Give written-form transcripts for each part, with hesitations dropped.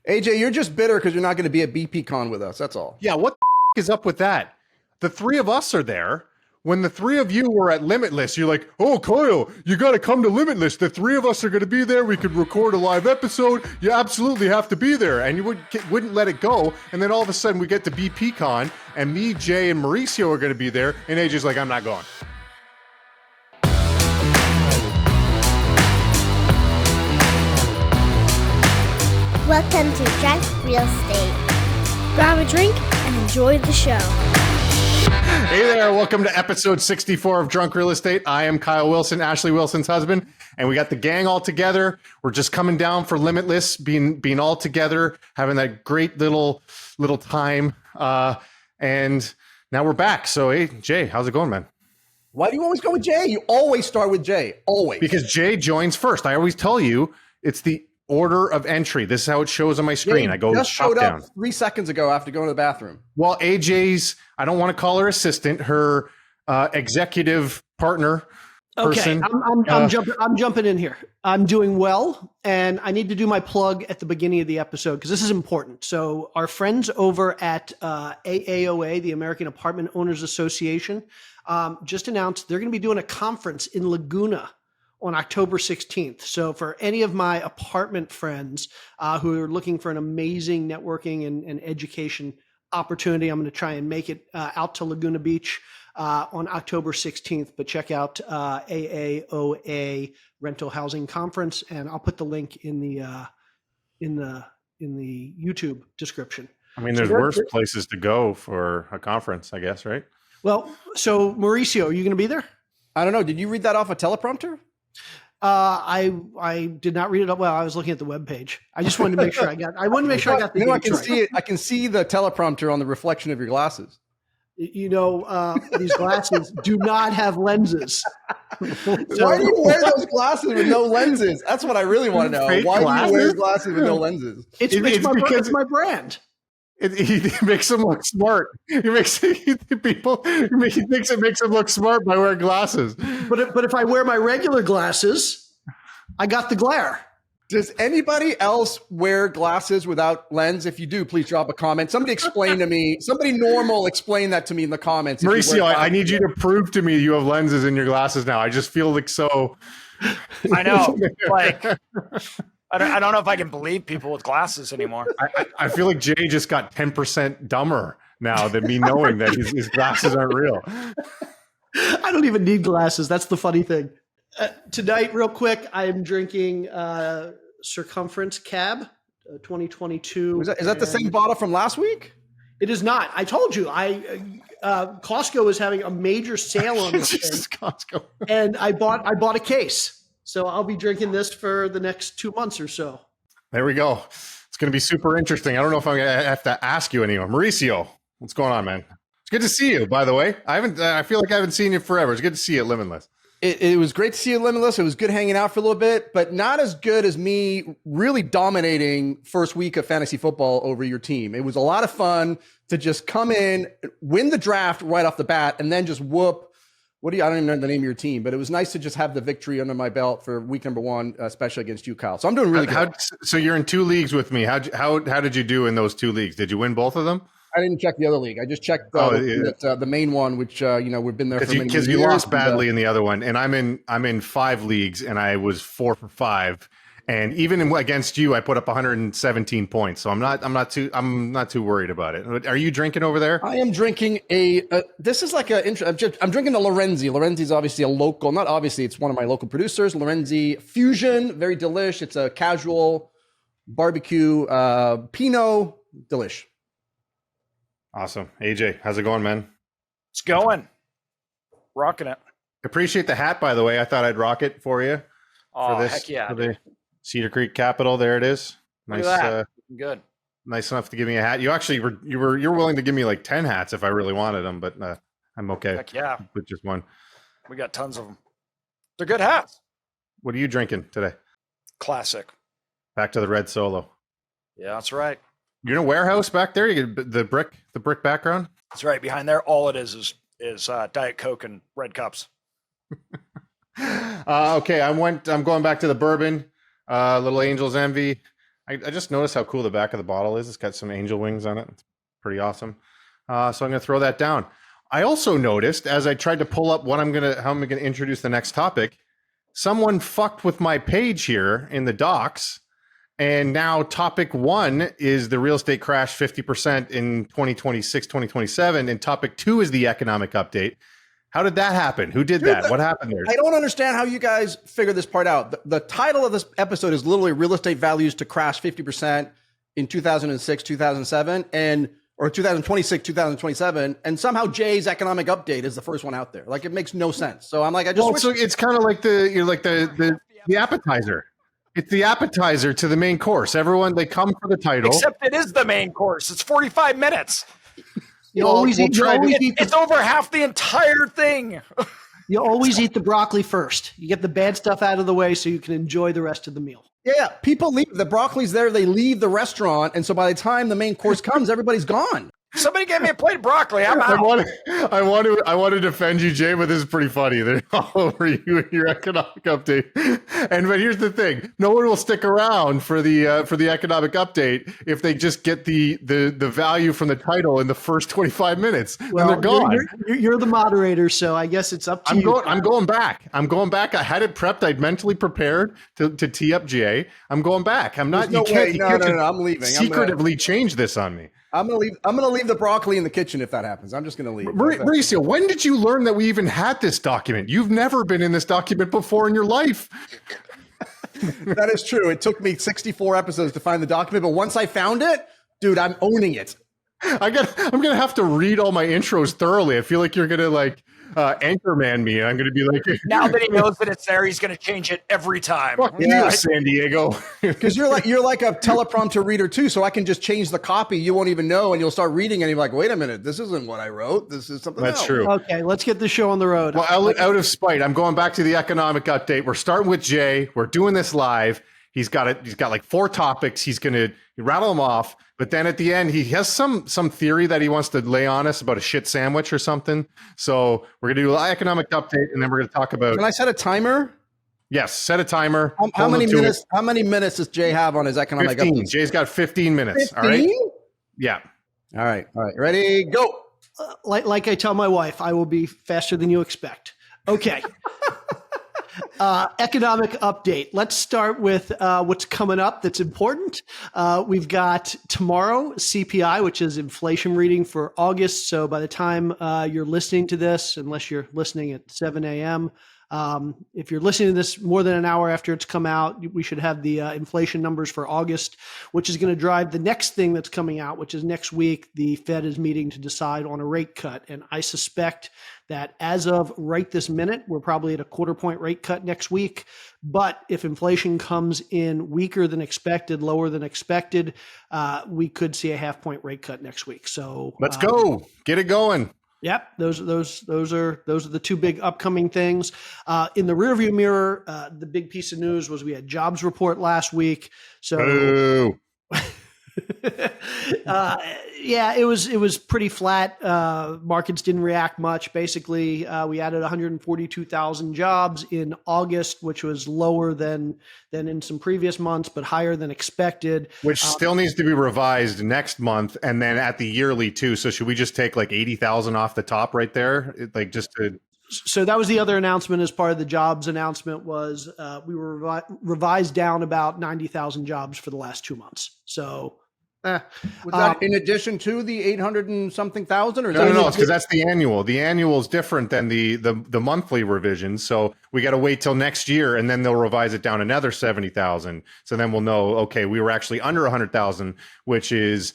AJ, you're just bitter because you're not going to be at BPCon with us. That's all. Yeah, what the is up with that? The three of us are there. When the three of you were at Limitless, you're like, oh, Kyle, you got to come to Limitless. The three of us are going to be there. We could record a live episode. You absolutely have to be there. And you wouldn't let it go. And then all of a sudden we get to BPCon and me, Jay, and Mauricio are going to be there. And AJ's like, I'm not going. Welcome to Drunk Real Estate. Grab a drink and enjoy the show. Hey there, welcome to episode 64 of Drunk Real Estate. I am Kyle Wilson, Ashley Wilson's husband, and we got the gang all together. We're just coming down for Limitless, being all together, having that great little time, and now we're back. So, hey, Jay, how's it going, man? Why do you always go with Jay? You always start with Jay, always. Because Jay joins first. I always tell you, it's the order of entry. This is how it shows on my screen. I go just showed down. up 3 seconds ago after going to the bathroom. Well, AJ's, I don't want to call her assistant, her executive partner person. Okay, I'm jumping in here. I'm doing well, and I need to do my plug at the beginning of the episode because this is important. So our friends over at AAOA, the American Apartment Owners Association, just announced they're going to be doing a conference in Laguna on October 16th. So for any of my apartment friends who are looking for an amazing networking and education opportunity, I'm going to try and make it out to Laguna Beach on October 16th. But check out AAOA Rental Housing Conference, and I'll put the link in the YouTube description. I mean, there's worse places to go for a conference, I guess, right? Well, so Mauricio, are you going to be there? I don't know. Did you read that off a teleprompter? I did not read it up. Well, I was looking at the webpage. I just wanted to make sure I got the I can right. see it. I can see the teleprompter on the reflection of your glasses. You know, these glasses do not have lenses. Why do you wear those glasses with no lenses? That's what I really want to know. Fake Why glasses? do you wear glasses with no lenses? It's my brand. He makes them look smart. He thinks it makes him look smart by wearing glasses. But if I wear my regular glasses, I got the glare. Does anybody else wear glasses without lens? If you do, please drop a comment. Somebody explain to me. Somebody normal explain that to me in the comments. Mauricio, I need you to prove to me you have lenses in your glasses now. I just feel like so. I know. Like, I don't know if I can believe people with glasses anymore. I feel like Jay just got 10% dumber now than me knowing that his glasses aren't real. I don't even need glasses. That's the funny thing. Tonight, real quick, I am drinking Circumference Cab 2022. Is that the same bottle from last week? It is not. I told you. Costco is having a major sale on this thing, Costco. and I bought a case. So I'll be drinking this for the next 2 months or so. There we go. It's going to be super interesting. I don't know if I'm going to have to ask you anymore. Mauricio, what's going on, man? It's good to see you, by the way. I feel like I haven't seen you forever. It's good to see you at Limitless. It was great to see you at Limitless. It was good hanging out for a little bit, but not as good as me really dominating first week of fantasy football over your team. It was a lot of fun to just come in, win the draft right off the bat, and then just whoop. I don't even know the name of your team, but it was nice to just have the victory under my belt for week number one, especially against you, Kyle. So I'm doing really good. So you're in 2 leagues with me. How did you do in those 2 leagues? Did you win both of them? I didn't check the other league. I just checked the main one, which we've been there for many years. Because you lost badly in the other one, and I'm in 5 leagues, and I was 4 for 5. And even against you, I put up 117 points. So I'm not too worried about it. Are you drinking over there? I am drinking this is like I'm drinking the Lorenzi. Lorenzi's obviously a local, not obviously, it's one of my local producers. Lorenzi Fusion, very delish. It's a casual barbecue Pinot delish. Awesome. AJ, how's it going, man? It's going. Rocking it. Appreciate the hat, by the way. I thought I'd rock it for you. Oh, for this, heck yeah. For the Cedar Creek Capital. There it is. Nice. Look at that. Good. Nice enough to give me a hat. You actually you're willing to give me like 10 hats if I really wanted them, but I'm okay. Heck yeah. With just one. We got tons of them. They're good hats. What are you drinking today? Classic. Back to the red Solo. Yeah, that's right. You're in a warehouse back there. You get the brick background. That's right. Behind there, all it is Diet Coke and red cups. Okay, I'm going back to the bourbon. Little Angel's Envy. I just noticed how cool the back of the bottle is. It's got some angel wings on it. It's pretty awesome. So I'm going to throw that down. I also noticed as I tried to pull up how I'm going to introduce the next topic, someone fucked with my page here in the docs. And now topic 1 is the real estate crash 50% in 2026, 2027. And topic 2 is the economic update. How did that happen? Who did that? What happened there? I don't understand how you guys figure this part out. The title of this episode is literally real estate values to crash 50% in 2006, 2007, or 2026, 2027. And somehow Jay's economic update is the first one out there. Like, it makes no sense. So I'm like, so it's kind of like the appetizer. It's the appetizer to the main course. Everyone, they come for the title. Except it is the main course. It's 45 minutes. It's over half the entire thing. You always eat the broccoli first. You get the bad stuff out of the way so you can enjoy the rest of the meal. Yeah, people leave. The broccoli's there. They leave the restaurant. And so by the time the main course comes, everybody's gone. Somebody gave me a plate of broccoli. I'm out. I want to defend you, Jay, but this is pretty funny. They're all over you in your economic update. But here's the thing: no one will stick around for the economic update if they just get the value from the title in the first 25 minutes. Well, they're gone. You're the moderator, so I guess it's up to you. I'm going back. I had it prepped. I'd mentally prepared to tee up Jay. I'm going back. I'm not. No, I'm leaving. Secretively change this on me. I'm gonna leave the broccoli in the kitchen if that happens. I'm just gonna leave. Mauricio, when did you learn that we even had this document? You've never been in this document before in your life. That is true. It took me 64 episodes to find the document, but once I found it, dude, I'm owning it. I'm gonna have to read all my intros thoroughly. I feel like you're gonna Anchorman me. I'm gonna be like, now that he knows that it's there, he's gonna change it every time. Fuck you, San Diego. Because you're like a teleprompter reader too, so I can just change the copy. You won't even know, and you'll start reading, and you're like, wait a minute, this isn't what I wrote. This is something else. That's true. Okay, let's get the show on the road. Well, out of spite, I'm going back to the economic update. We're starting with Jay. We're doing this live. He's got like 4 topics. He's gonna rattle them off. But then at the end, he has some theory that he wants to lay on us about a shit sandwich or something. So we're going to do an economic update, and then we're going to talk about. Can I set a timer? Yes, set a timer. How many minutes? How many minutes does Jay have on his economic 15. update? Jay's got 15 minutes. 15? All right. Yeah. All right. Ready? Go. Like I tell my wife, I will be faster than you expect. Okay. Economic update. Let's start with what's coming up that's important. We've got tomorrow CPI, which is inflation reading for August. So by the time you're listening to this, unless you're listening at 7 a.m., if you're listening to this more than an hour after it's come out, we should have the inflation numbers for August, which is going to drive the next thing that's coming out, which is next week. The Fed is meeting to decide on a rate cut. And I suspect that as of right this minute, we're probably at a 1/4 point rate cut next week. But if inflation comes in weaker than expected, lower than expected, we could see a 1/2 point rate cut next week. So let's go. Get it going. Yep, those are the 2 big upcoming things. In the rearview mirror, the big piece of news was we had jobs report last week. So it was pretty flat. Markets didn't react much. Basically, we added 142,000 jobs in August, which was lower than in some previous months, but higher than expected. Which still needs to be revised next month, and then at the yearly too. So should we just take like 80,000 off the top right there, So that was the other announcement as part of the jobs announcement was we were revised down about 90,000 jobs for the last 2 months. So was that in addition to the 800 and something thousand? Or no, because that's the annual. The annual is different than the monthly revision. So we got to wait till next year, and then they'll revise it down another 70,000. So then we'll know, okay, we were actually under 100,000, which is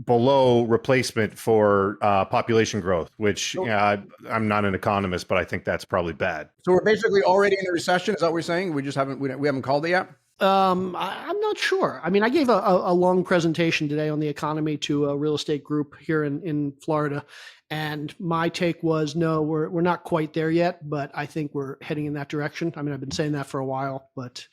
below replacement for population growth, which I'm not an economist, but I think that's probably bad. So we're basically already in a recession. Is that what we're saying? We haven't called it yet? I'm not sure. I mean, I gave a long presentation today on the economy to a real estate group here in Florida. And my take was, no, we're not quite there yet, but I think we're heading in that direction. I mean, I've been saying that for a while, but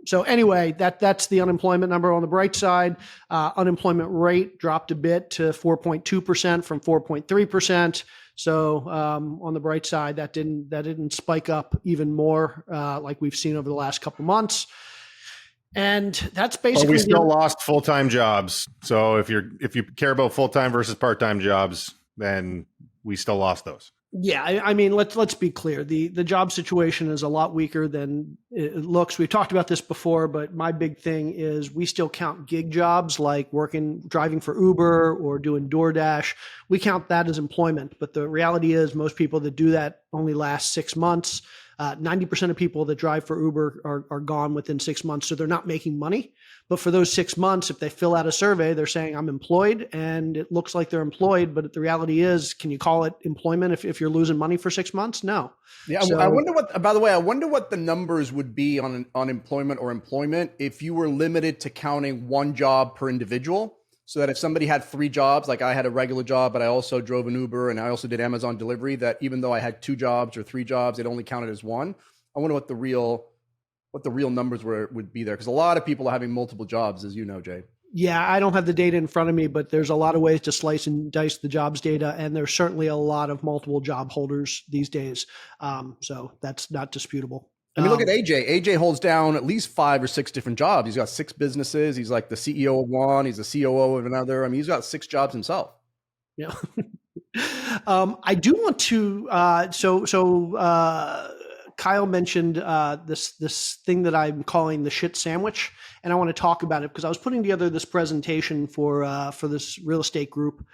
so anyway, that's the unemployment number. On the bright side, unemployment rate dropped a bit to 4.2% from 4.3%. So on the bright side, that didn't spike up even more like we've seen over the last couple months. And that's But basically we still lost full-time jobs. So if you care about full-time versus part-time jobs, then we still lost those. Yeah, I mean, let's be clear. The job situation is a lot weaker than it looks. We've talked about this before, but my big thing is we still count gig jobs like driving for Uber or doing DoorDash. We count that as employment. But the reality is most people that do that only last 6 months. 90% of people that drive for Uber are gone within 6 months. So they're not making money. But for those 6 months, if they fill out a survey, they're saying I'm employed, and it looks like they're employed. But the reality is, can you call it employment if you're losing money for 6 months? No. Yeah. So, I wonder what, by the way, I wonder what the numbers would be on unemployment or employment if you were limited to counting one job per individual. So that if somebody had 3 jobs, like I had a regular job, but I also drove an Uber and I also did Amazon delivery, that even though I had 2 jobs or 3 jobs, it only counted as one. I wonder what the real numbers would be there. Because a lot of people are having multiple jobs, as you know, Jay. Yeah, I don't have the data in front of me, but there's a lot of ways to slice and dice the jobs data. And there's certainly a lot of multiple job holders these days. So that's not disputable. I mean, look at AJ. AJ holds down at least 5 or 6 different jobs. He's got 6 businesses. He's like the CEO of one. He's the COO of another. I mean, he's got 6 jobs himself. Yeah. I do want to. Kyle mentioned this thing that I'm calling the shit sandwich, and I want to talk about it because I was putting together this presentation for this real estate group,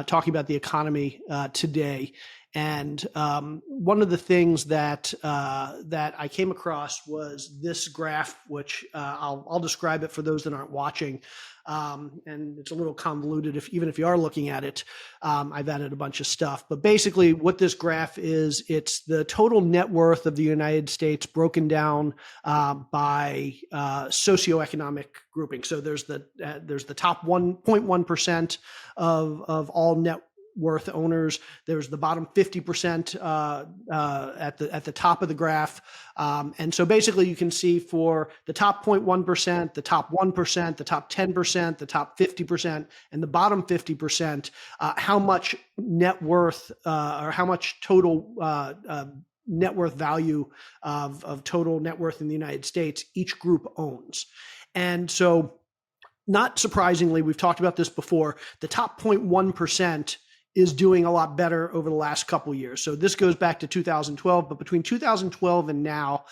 talking about the economy today. And one of the things that I came across was this graph, which I'll describe it for those that aren't watching. And it's a little convoluted even if you are looking at it. I've added a bunch of stuff, but basically what this graph is, it's the total net worth of the United States broken down by socioeconomic grouping. So there's the top 1.1% of all net worth owners. There's the bottom 50% at the top of the graph. And so basically you can see for the top 0.1%, the top 1%, the top 10%, the top 50%, and the bottom 50%, how much net worth or how much total net worth value of total net worth in the United States each group owns. And so not surprisingly, we've talked about this before, the top 0.1% is doing a lot better over the last couple of years. So this goes back to 2012, but between 2012 and now,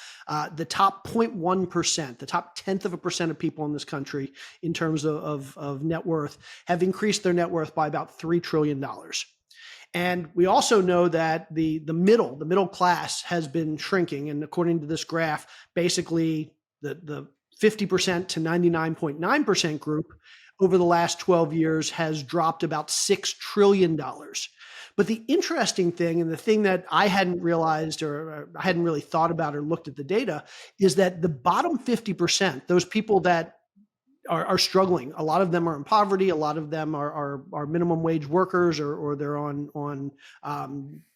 the top 0.1%, the top 0.1% of people in this country in terms of net worth have increased their net worth by about $3 trillion. And we also know that the middle class has been shrinking. And according to this graph, basically the 50% to 99.9% group over the last 12 years has dropped about $6 trillion. But the interesting thing, and the thing that I hadn't realized or I hadn't really thought about or looked at the data, is that the bottom 50%, those people that are struggling, a lot of them are in poverty, a lot of them are minimum wage workers, or they're on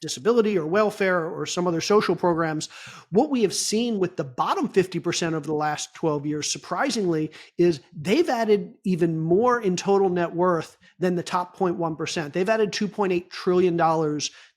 disability or welfare or some other social programs. What we have seen with the bottom 50% over the last 12 years, surprisingly, is they've added even more in total net worth than the top 0.1%. They've added $2.8 trillion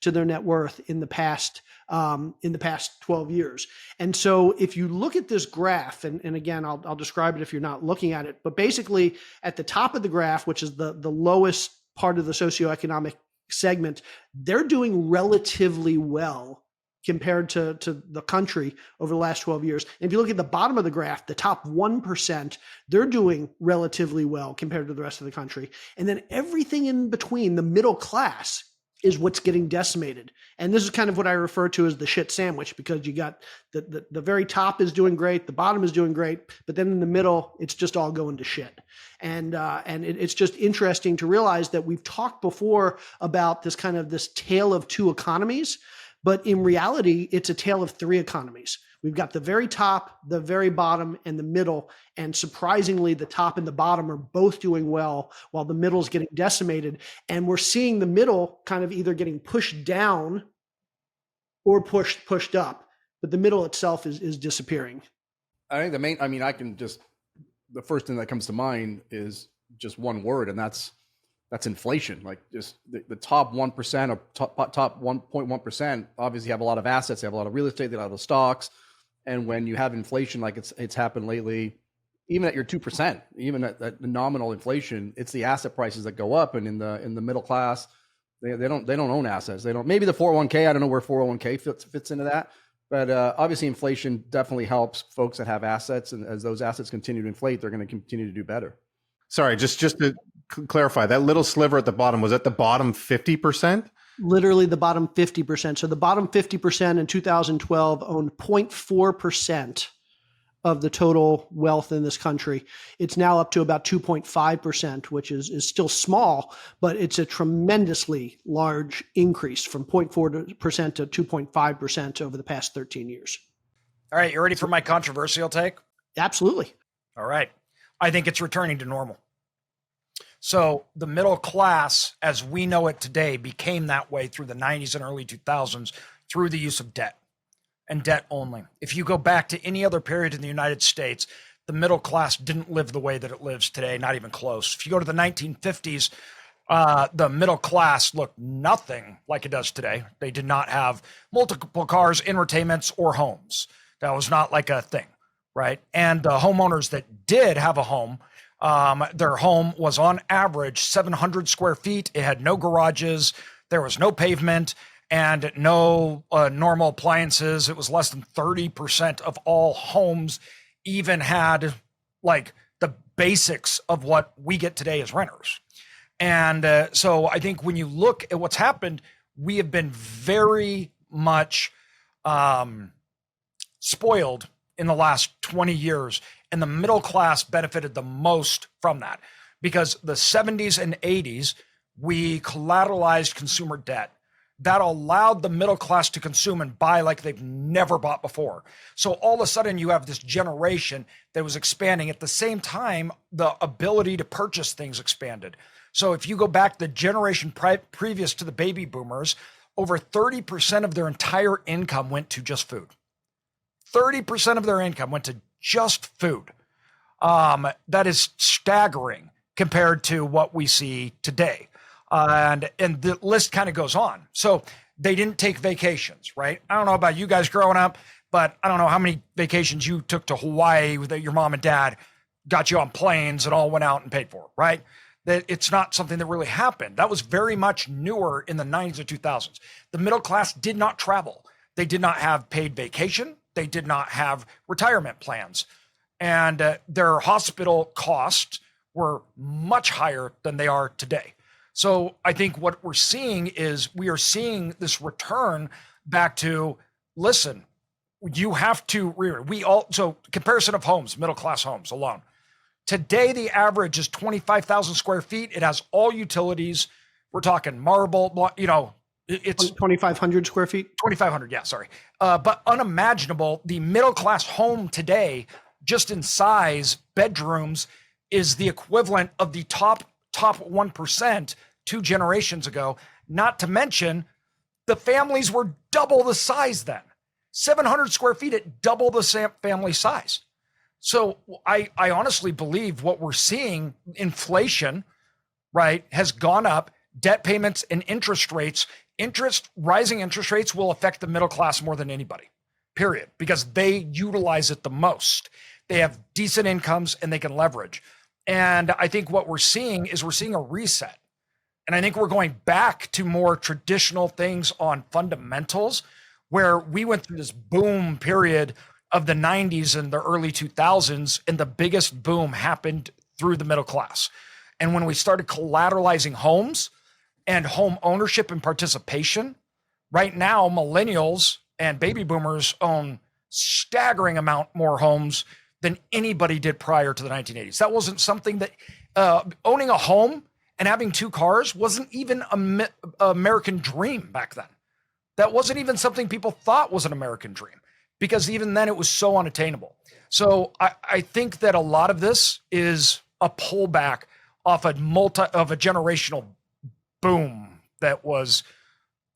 to their net worth in the past 12 years. And so if you look at this graph, and again, I'll describe it if you're not looking at it, but basically at the top of the graph, which is the lowest part of the socioeconomic segment, they're doing relatively well compared to the country over the last 12 years. And if you look at the bottom of the graph, the top 1%, they're doing relatively well compared to the rest of the country. And then everything in between, the middle class, is what's getting decimated. And this is kind of what I refer to as the shit sandwich, because you got the very top is doing great, the bottom is doing great, but then in the middle, it's just all going to shit. And it's just interesting to realize that we've talked before about this kind of this tale of two economies, but in reality, it's a tale of three economies. We've got the very top, the very bottom, and the middle. And surprisingly, the top and the bottom are both doing well while the middle is getting decimated. And we're seeing the middle kind of either getting pushed down or pushed up. But the middle itself is disappearing. I think the first thing that comes to mind is just one word, and that's inflation. Like just the top 1% or top 1.1% obviously have a lot of assets. They have a lot of real estate. They have a lot of stocks. And when you have inflation, like it's happened lately, even at your 2%, even at the nominal inflation, it's the asset prices that go up. And in the middle class, they don't own assets. They don't. Maybe the 401k. I don't know where 401k fits into that. But obviously, inflation definitely helps folks that have assets, and as those assets continue to inflate, they're going to continue to do better. Sorry, just to clarify, that little sliver at the bottom, was at the bottom 50%? Literally the bottom 50%. So the bottom 50% in 2012 owned 0.4% of the total wealth in this country. It's now up to about 2.5%, which is still small, but it's a tremendously large increase from 0.4% to 2.5% over the past 13 years. All right, you ready for my controversial take? Absolutely. All right. I think it's returning to normal. So the middle class, as we know it today, became that way through the 90s and early 2000s through the use of debt and debt only. If you go back to any other period in the United States, the middle class didn't live the way that it lives today, not even close. If you go to the 1950s, the middle class looked nothing like it does today. They did not have multiple cars, entertainments, or homes. That was not like a thing, right? And the homeowners that did have a home, their home was on average 700 square feet. It had no garages. There was no pavement and no normal appliances. It was less than 30% of all homes even had like the basics of what we get today as renters. And so I think when you look at what's happened, we have been very much spoiled in the last 20 years. And the middle class benefited the most from that because the 70s and 80s, we collateralized consumer debt. That allowed the middle class to consume and buy like they've never bought before. So all of a sudden you have this generation that was expanding. At the same time, the ability to purchase things expanded. So if you go back the generation previous to the baby boomers, over 30% of their entire income went to just food. 30% of their income went to just food. That is staggering compared to what we see today. And the list kind of goes on. So they didn't take vacations, right? I don't know about you guys growing up, but I don't know how many vacations you took to Hawaii that your mom and dad got you on planes and all went out and paid for, right? That it's not something that really happened. That was very much newer in the 90s or 2000s. The middle class did not travel. They did not have paid vacation. They did not have retirement plans. And their hospital costs were much higher than they are today. So I think what we're seeing is we are seeing this return back to, listen, you have to, so comparison of homes, middle class homes alone. Today, the average is 25,000 square feet. It has all utilities. We're talking marble, it's 2,500 square feet. 2,500, yeah, sorry. But unimaginable, the middle class home today, just in size, bedrooms, is the equivalent of the top 1% 2 generations ago. Not to mention, the families were double the size then. 700 square feet at double the family size. So I honestly believe what we're seeing, inflation, right, has gone up. Debt payments and interest rates, rising interest rates will affect the middle class more than anybody, period, because they utilize it the most. They have decent incomes and they can leverage. And I think what we're seeing is a reset. And I think we're going back to more traditional things on fundamentals, where we went through this boom period of the 90s and the early 2000s, and the biggest boom happened through the middle class. And when we started collateralizing homes and home ownership and participation, right now, millennials and baby boomers own staggering amount more homes than anybody did prior to the 1980s. That wasn't something that owning a home and having 2 cars wasn't even an American dream back then. That wasn't even something people thought was an American dream, because even then it was so unattainable. So I think that a lot of this is a pullback off of a generational boom that was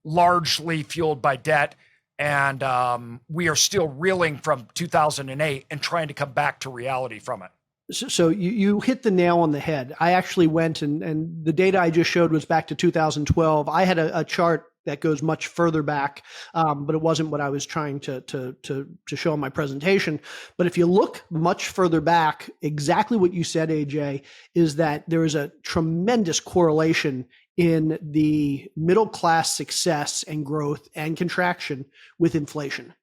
largely fueled by debt. And we are still reeling from 2008 and trying to come back to reality from it. So you hit the nail on the head. I actually went and the data I just showed was back to 2012. I had a chart that goes much further back, but it wasn't what I was trying to show in my presentation. But if you look much further back, exactly what you said, AJ, is that there is a tremendous correlation in the middle class success and growth and contraction with inflation.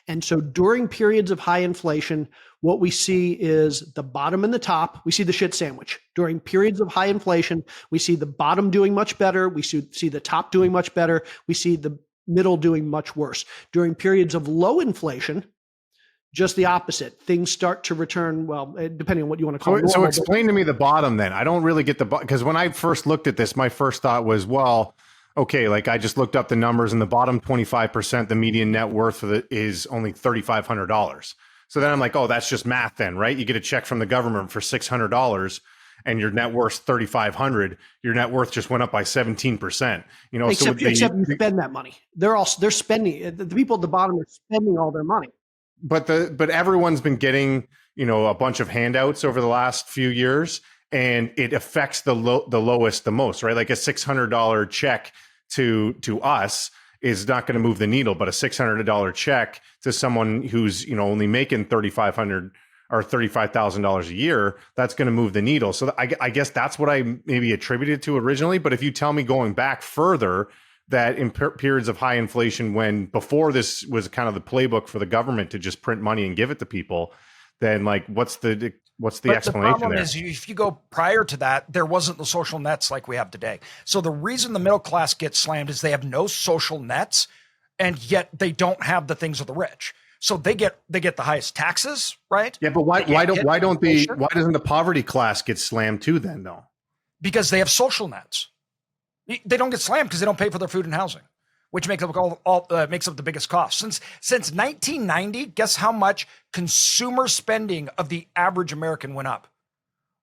And so during periods of high inflation, what we see is the bottom and the top. We see the shit sandwich. During periods of high inflation, we see the bottom doing much better. We see the top doing much better. We see the middle doing much worse. During periods of low inflation, just the opposite. Things start to return, well, depending on what you want to call it. So explain to me the bottom then. I don't really get the bottom, because when I first looked at this, my first thought was, well, okay, like I just looked up the numbers and the bottom 25%, the median net worth of it is only $3,500. So then I'm like, oh, that's just math then, right? You get a check from the government for $600 and your net worth $3,500. Your net worth just went up by 17%. You know, except you spend that money. They're spending. The people at the bottom are spending all their money. But everyone's been getting, you know, a bunch of handouts over the last few years, and it affects the lowest the most, right? Like a $600 check to us is not going to move the needle, but a $600 check to someone who's, you know, only making $3,500 or $35,000 a year, that's going to move the needle. So I guess that's what I maybe attributed to originally. But if you tell me going back further, that in periods of high inflation, when before this was kind of the playbook for the government to just print money and give it to people, then like what's the explanation the problem there? is, if you go prior to that, there wasn't the social nets like we have today. So the reason the middle class gets slammed is they have no social nets, and yet they don't have the things of the rich. So they get the highest taxes, right? Yeah, but why doesn't the poverty class get slammed too then though? Because they have social nets. They don't get slammed because they don't pay for their food and housing, which makes up makes up the biggest cost. Since 1990, guess how much consumer spending of the average American went up?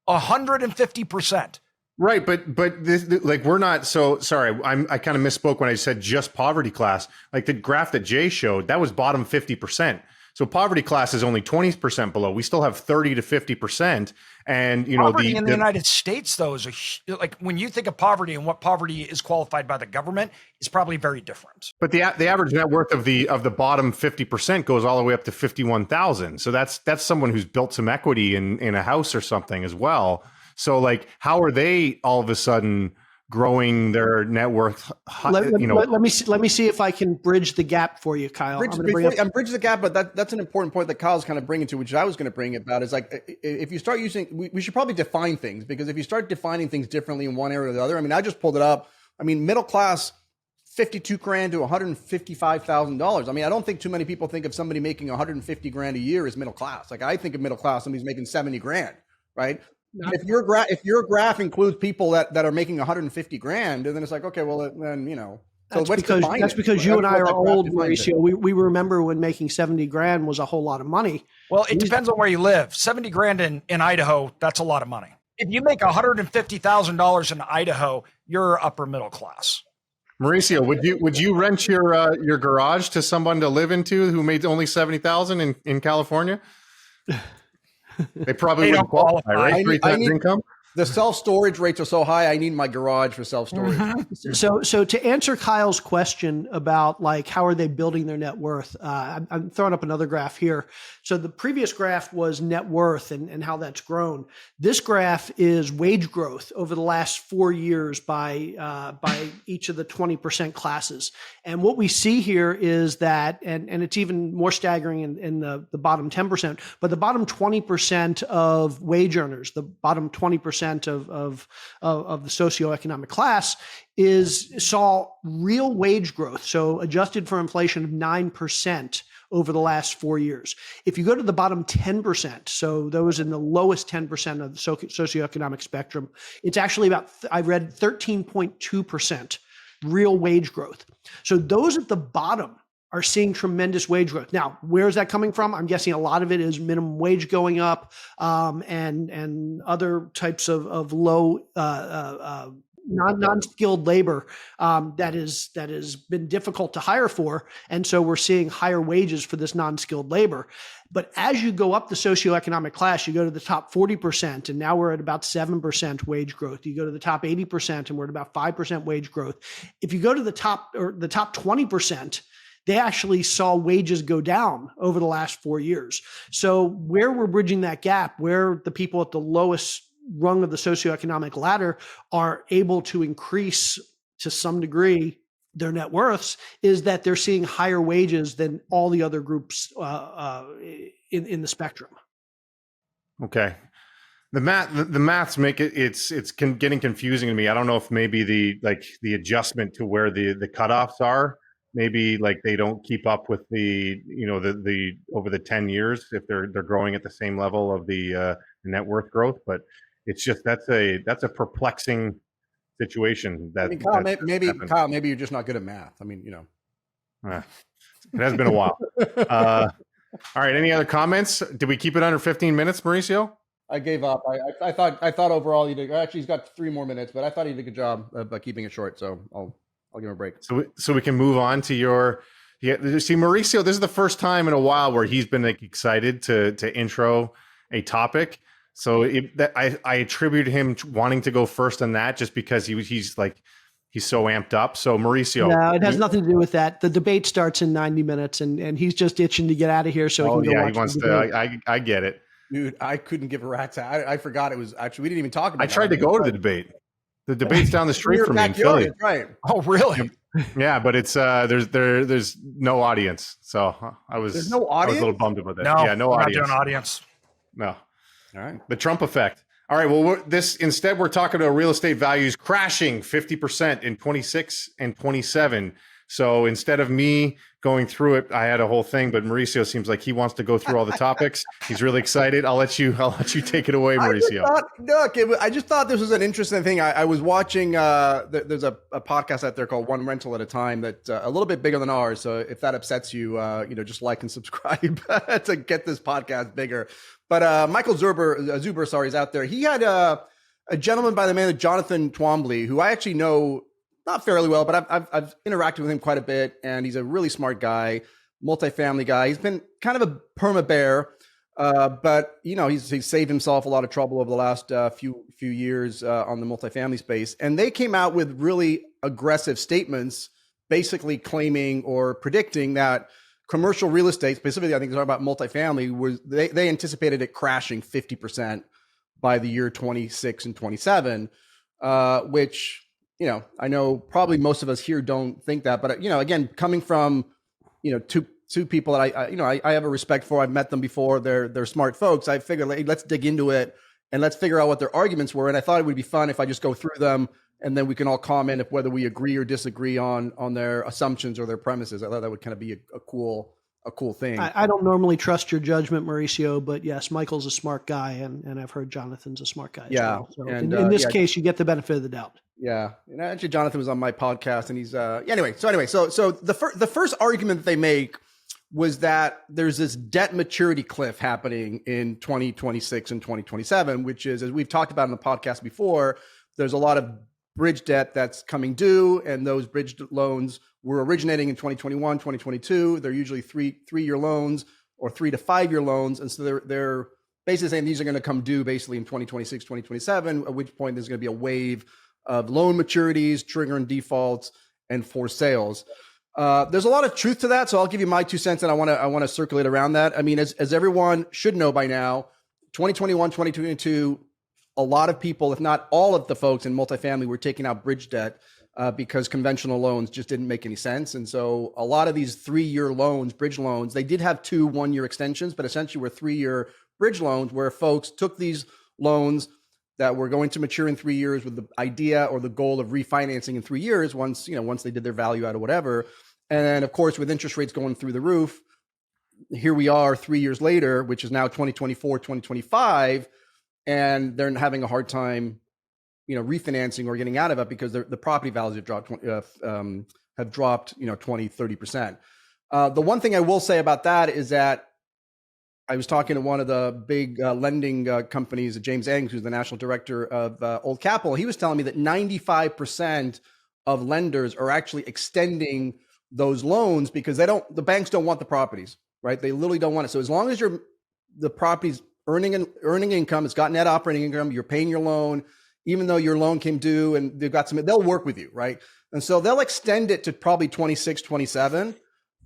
150%. Right, but this, like, we're not, so sorry. I kind of misspoke when I said just poverty class. Like the graph that Jay showed, that was bottom 50%. So poverty class is only 20% below. We still have 30 to 50%. And, you know, poverty in the United States, though, is like when you think of poverty and what poverty is qualified by the government is probably very different. But the average net worth of the bottom 50% goes all the way up to 51,000. So that's someone who's built some equity in a house or something as well. So like, how are they all of a sudden growing their net worth? Let me see if I can bridge the gap for you, Kyle. I'm bridging the gap, but that's an important point that Kyle's kind of bringing to, which I was going to bring about, is like, if you start using, we should probably define things, because if you start defining things differently in one area or the other, I mean, I just pulled it up. I mean, middle class, 52 grand to $155,000. I mean, I don't think too many people think of somebody making 150 grand a year as middle class. Like I think of middle class, somebody's making 70 grand, right? If your graph includes people that are making 150 grand, and then it's like, okay, well then, you know, so that's because you and I are old, Mauricio. We remember when making 70 grand was a whole lot of money. Well, it depends on where you live. 70 grand in Idaho, that's a lot of money. If you make $150,000 in Idaho, you're upper middle class. Mauricio, would you rent your garage to someone to live into who made only 70,000 in California? They probably wouldn't qualify, right? 3 times income. The self-storage rates are so high, I need my garage for self-storage. Mm-hmm. So to answer Kyle's question about like how are they building their net worth, I'm throwing up another graph here. So the previous graph was net worth and how that's grown. This graph is wage growth over the last 4 years by each of the 20% classes. And what we see here is that, and it's even more staggering in the bottom 10%, but the bottom 20% of wage earners, the bottom 20% of the socioeconomic class saw real wage growth. So adjusted for inflation of 9% over the last 4 years. If you go to the bottom 10%, so those in the lowest 10% of the socioeconomic spectrum, it's actually about, I read 13.2% real wage growth. So those at the bottom are seeing tremendous wage growth. Now, where is that coming from? I'm guessing a lot of it is minimum wage going up, and other types of low non-skilled labor that has been difficult to hire for, and so we're seeing higher wages for this non-skilled labor. But as you go up the socioeconomic class, you go to the top 40%, and now we're at about 7% wage growth. You go to the top 80%, and we're at about 5% wage growth. If you go to the top 20%, they actually saw wages go down over the last 4 years. So where we're bridging that gap, where the people at the lowest rung of the socioeconomic ladder are able to increase to some degree their net worths, is that they're seeing higher wages than all the other groups in the spectrum. Okay. The maths make it's getting confusing to me. I don't know if maybe the adjustment to where the cutoffs are, maybe like they don't keep up with the over the 10 years if they're growing at the same level of the net worth growth. But it's just that's a perplexing situation. That, I mean, Kyle, maybe you're just not good at math. I mean, it has been a while. All right. Any other comments? Did we keep it under 15 minutes, Mauricio? I gave up. I thought overall actually he's got 3 more minutes, but I thought he did a good job by keeping it short. So I'll give him a break. So we can move on to your. Yeah, see, Mauricio, this is the first time in a while where he's been excited to intro a topic. So I attribute him wanting to go first on that just because he's so amped up. So Mauricio, no, it has nothing to do with that. The debate starts in 90 minutes, and he's just itching to get out of here so he can go watch he wants the debate. I get it, dude. I couldn't give a rat's ass. I forgot it was actually we didn't even talk about. I tried to go to the debate. The debate's down the street from me in Philly. Right? Oh, really? Yeah, but it's there's no audience, so there's no audience? I was a little bummed about that. No, yeah, no we're audience. not doing audience. No. All right. The Trump effect. All right. Well, instead we're talking about real estate values crashing 50% in 26 and 27. So instead of me going through it, I had a whole thing, but Mauricio seems like he wants to go through all the topics. He's really excited. I'll let you take it away, Mauricio. I just thought this was an interesting thing. I was watching. There's a podcast out there called One Rental at a Time that's a little bit bigger than ours. So if that upsets you, just like and subscribe to get this podcast bigger. But Michael Zuber, sorry, is out there. He had a gentleman by the name of Jonathan Twombly, who I actually know not fairly well, but I've interacted with him quite a bit, and he's a really smart guy, multifamily guy. He's been kind of a perma bear, but he's saved himself a lot of trouble over the last few years on the multifamily space. And they came out with really aggressive statements, basically claiming or predicting that commercial real estate, specifically, I think they're talking about multifamily, they anticipated it crashing 50% by the year 26 and 27, which, I know probably most of us here don't think that, but again, coming from, two people that I have a respect for, I've met them before. They're smart folks. I figured, let's dig into it and let's figure out what their arguments were. And I thought it would be fun if I just go through them and then we can all comment if whether we agree or disagree on their assumptions or their premises. I thought that would kind of be a cool thing. I don't normally trust your judgment, Mauricio, but yes, Michael's a smart guy, and I've heard Jonathan's a smart guy as well. So and, in this case, you get the benefit of the doubt. Yeah, and actually, Jonathan was on my podcast, and he's anyway. So the first argument that they make was that there's this debt maturity cliff happening in 2026 and 2027, which is, as we've talked about in the podcast before, there's a lot of bridge debt that's coming due, and those bridge loans were originating in 2021, 2022. They're usually three-year loans or 3 to 5 year loans, and so they're basically saying these are going to come due basically in 2026, 2027, at which point there's going to be a wave of loan maturities, triggering defaults, and forced sales. There's a lot of truth to that, so I'll give you my 2 cents, and I want to circulate around that. I mean, as everyone should know by now, 2021, 2022, a lot of people, if not all of the folks in multifamily, were taking out bridge debt because conventional loans just didn't make any sense. And so a lot of these 3-year loans, bridge loans, they did have 2 1-year extensions, but essentially were 3-year bridge loans where folks took these loans that were going to mature in 3 years with the idea or the goal of refinancing in 3 years once they did their value out or whatever. And then, of course, with interest rates going through the roof, here we are 3 years later, which is now 2024, 2025, and they're having a hard time, refinancing or getting out of it because the property values have dropped 20, 30%. The one thing I will say about that is that I was talking to one of the big lending companies, James Engs, who's the national director of Old Capital. He was telling me that 95% of lenders are actually extending those loans because the banks don't want the properties, right? They literally don't want it. So as long as the property's earning income, it's got net operating income, you're paying your loan, even though your loan came due and they'll work with you, right? And so they'll extend it to probably 26, 27.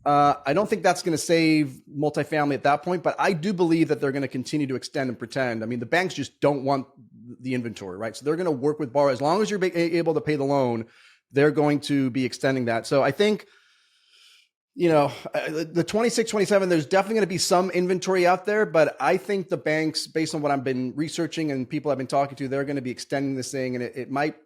I don't think that's going to save multifamily at that point, but I do believe that they're going to continue to extend and pretend. I mean, the banks just don't want the inventory, right? So they're going to work with borrowers. As long as you're able to pay the loan, they're going to be extending that. So I think, the 26, 27, there's definitely going to be some inventory out there, but I think the banks, based on what I've been researching and people I've been talking to, they're going to be extending this thing, and it might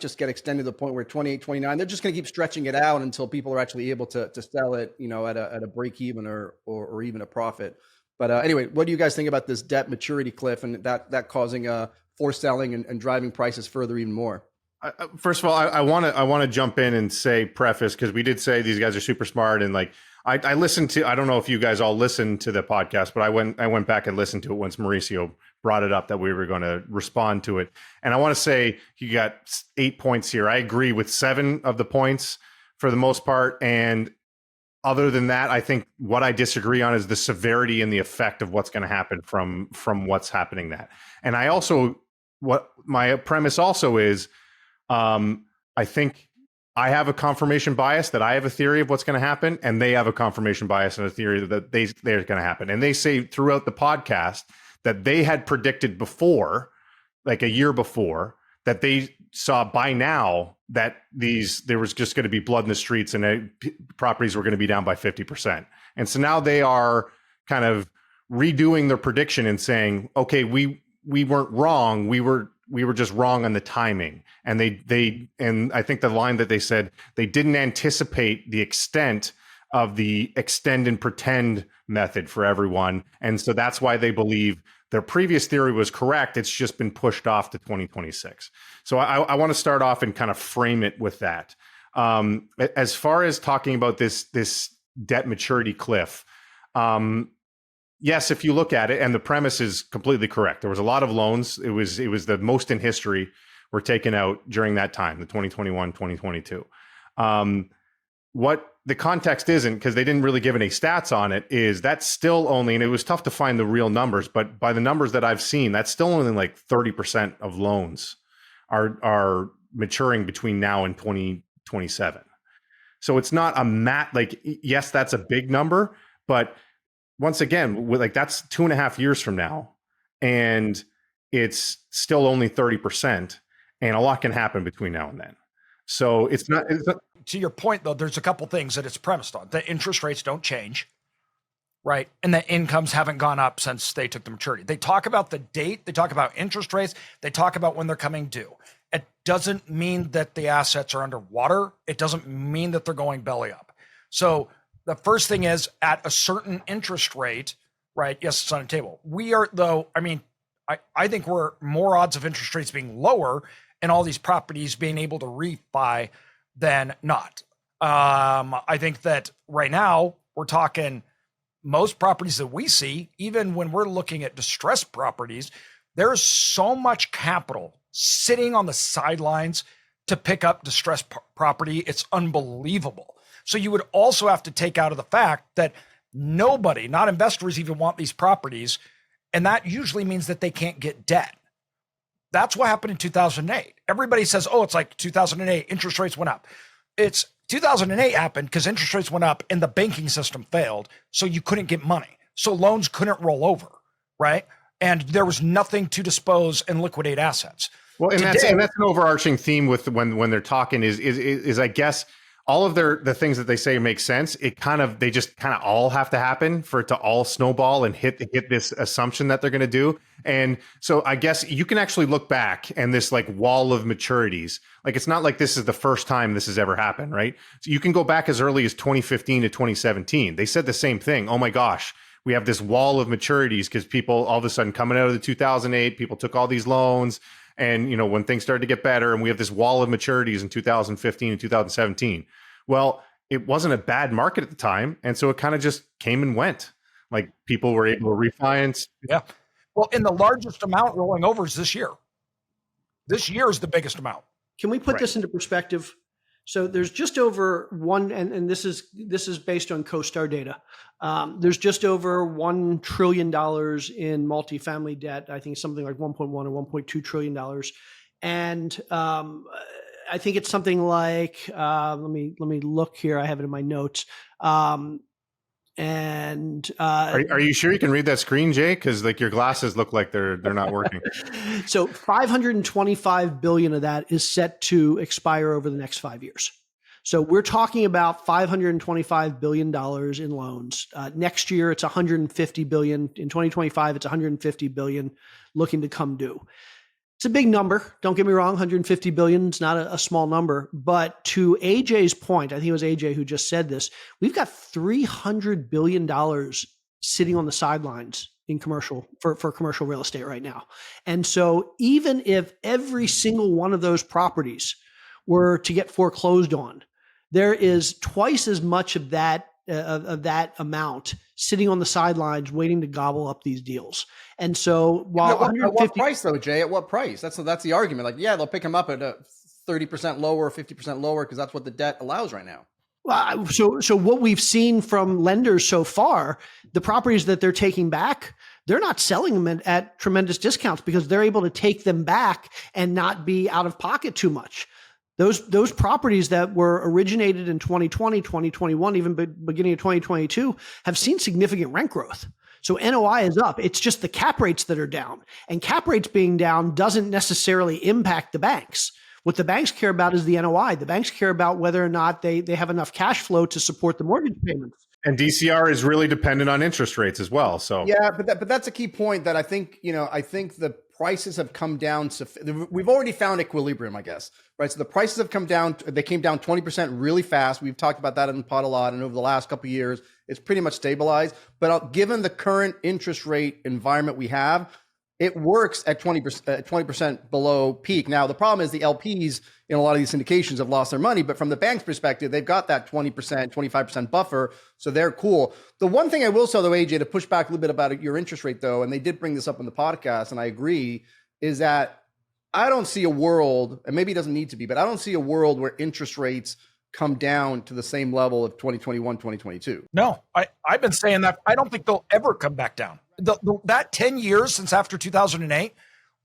just get extended to the point where 28, 29, they're just going to keep stretching it out until people are actually able to sell it, at a break even or even a profit. But anyway, what do you guys think about this debt maturity cliff and that causing forced selling and driving prices further even more? First of all, I want to jump in and say preface, because we did say these guys are super smart, and like I listened to, I don't know if you guys all listened to the podcast, but I went back and listened to it once Mauricio brought it up that we were going to respond to it. And I want to say you got 8 points here. I agree with 7 of the points for the most part. And other than that, I think what I disagree on is the severity and the effect of what's going to happen from what's happening that. And I also, what my premise also is, I think I have a confirmation bias that I have a theory of what's going to happen, and they have a confirmation bias and a theory that they're going to happen. And they say throughout the podcast that they had predicted before, like a year before, that they saw by now that there was just going to be blood in the streets and properties were going to be down by 50%. And so now they are kind of redoing their prediction and saying, okay, we weren't wrong. We were just wrong on the timing. And and I think the line that they said, they didn't anticipate the extent of the extend and pretend method for everyone. And so that's why they believe their previous theory was correct. It's just been pushed off to 2026. So I want to start off and kind of frame it with that. As far as talking about this debt maturity cliff, yes, if you look at it, and the premise is completely correct. There was a lot of loans. It was the most in history were taken out during that time, the 2021, 2022. What the context isn't, because they didn't really give any stats on it, is that's still only, and it was tough to find the real numbers, but by the numbers that I've seen, that's still only like 30% of loans are maturing between now and 2027. So it's not yes, that's a big number, but once again, that's 2.5 years from now, and it's still only 30%, and a lot can happen between now and then. So it's not. To your point, though, there's a couple things that it's premised on. The interest rates don't change, right? And the incomes haven't gone up since they took the maturity. They talk about the date. They talk about interest rates. They talk about when they're coming due. It doesn't mean that the assets are underwater. It doesn't mean that they're going belly up. So the first thing is, at a certain interest rate, right? Yes, it's on the table. We are, though, I think we're more odds of interest rates being lower and all these properties being able to refi than not. I think that right now we're talking most properties that we see, even when we're looking at distressed properties, there's so much capital sitting on the sidelines to pick up distressed property. It's unbelievable. So you would also have to take out of the fact that nobody, not investors, even want these properties. And that usually means that they can't get debt. That's what happened in 2008. Everybody says, oh, it's like 2008, interest rates went up. It's 2008 happened because interest rates went up and the banking system failed. So you couldn't get money. So loans couldn't roll over, right? And there was nothing to dispose and liquidate assets. Well, and that's an overarching theme with when they're talking is I guess all of the things that they say make sense. They just kind of all have to happen for it to all snowball and hit this assumption that they're going to do. And so I guess you can actually look back and this like wall of maturities, like it's not like this is the first time this has ever happened, right? So you can go back as early as 2015 to 2017. They said the same thing. Oh my gosh, we have this wall of maturities because people all of a sudden coming out of the 2008, people took all these loans. And, when things started to get better, and we have this wall of maturities in 2015 and 2017. Well, it wasn't a bad market at the time. And so it kind of just came and went. like people were able to refinance. Yeah. Well, and the largest amount rolling over is this year. This year is the biggest amount. Can we put this into perspective? So there's just over one, and this is based on CoStar data. There's just over $1 trillion in multifamily debt. I think something like 1.1 or 1.2 trillion dollars, and I think it's something like let me look here. I have it in my notes. And are you sure you can read that screen, Jay? Because like your glasses look like they're not working. So 525 billion of that is set to expire over the next 5 years. So we're talking about $525 billion in loans. Next year, it's 150 billion. In 2025, it's 150 billion looking to come due. It's a big number. Don't get me wrong. 150 billion is not a small number. But to AJ's point, I think it was AJ who just said this, we've got $300 billion sitting on the sidelines in commercial for commercial real estate right now. And so even if every single one of those properties were to get foreclosed on, there is twice as much of that amount sitting on the sidelines waiting to gobble up these deals. And so while at what price though, Jay? At what price? That's the argument. Like, yeah, they'll pick them up at 30% lower, 50% lower, because that's what the debt allows right now. Well, so what we've seen from lenders so far, the properties that they're taking back, they're not selling them at tremendous discounts because they're able to take them back and not be out of pocket too much. Those properties that were originated in 2020, 2021, even beginning of 2022 have seen significant rent growth. So NOI is up. It's just the cap rates that are down. And cap rates being down doesn't necessarily impact the banks. What the banks care about is the NOI. The banks care about whether or not they have enough cash flow to support the mortgage payments. And DCR is really dependent on interest rates as well. So yeah, but that's a key point that I think the prices have come down. We've already found equilibrium, I guess, right? So the prices have come down. They came down 20% really fast. We've talked about that in the pod a lot. And over the last couple of years, it's pretty much stabilized. But given the current interest rate environment we have, it works at 20% below peak. Now, the problem is the LPs in a lot of these syndications have lost their money, but from the bank's perspective, they've got that 20%, 25% buffer, so they're cool. The one thing I will say, though, AJ, to push back a little bit about your interest rate, though, and they did bring this up in the podcast, and I agree, is that I don't see a world, and maybe it doesn't need to be, but I don't see a world where interest rates come down to the same level of 2021, 2022. No, I've been saying that. I don't think they'll ever come back down. That 10 years since after 2008,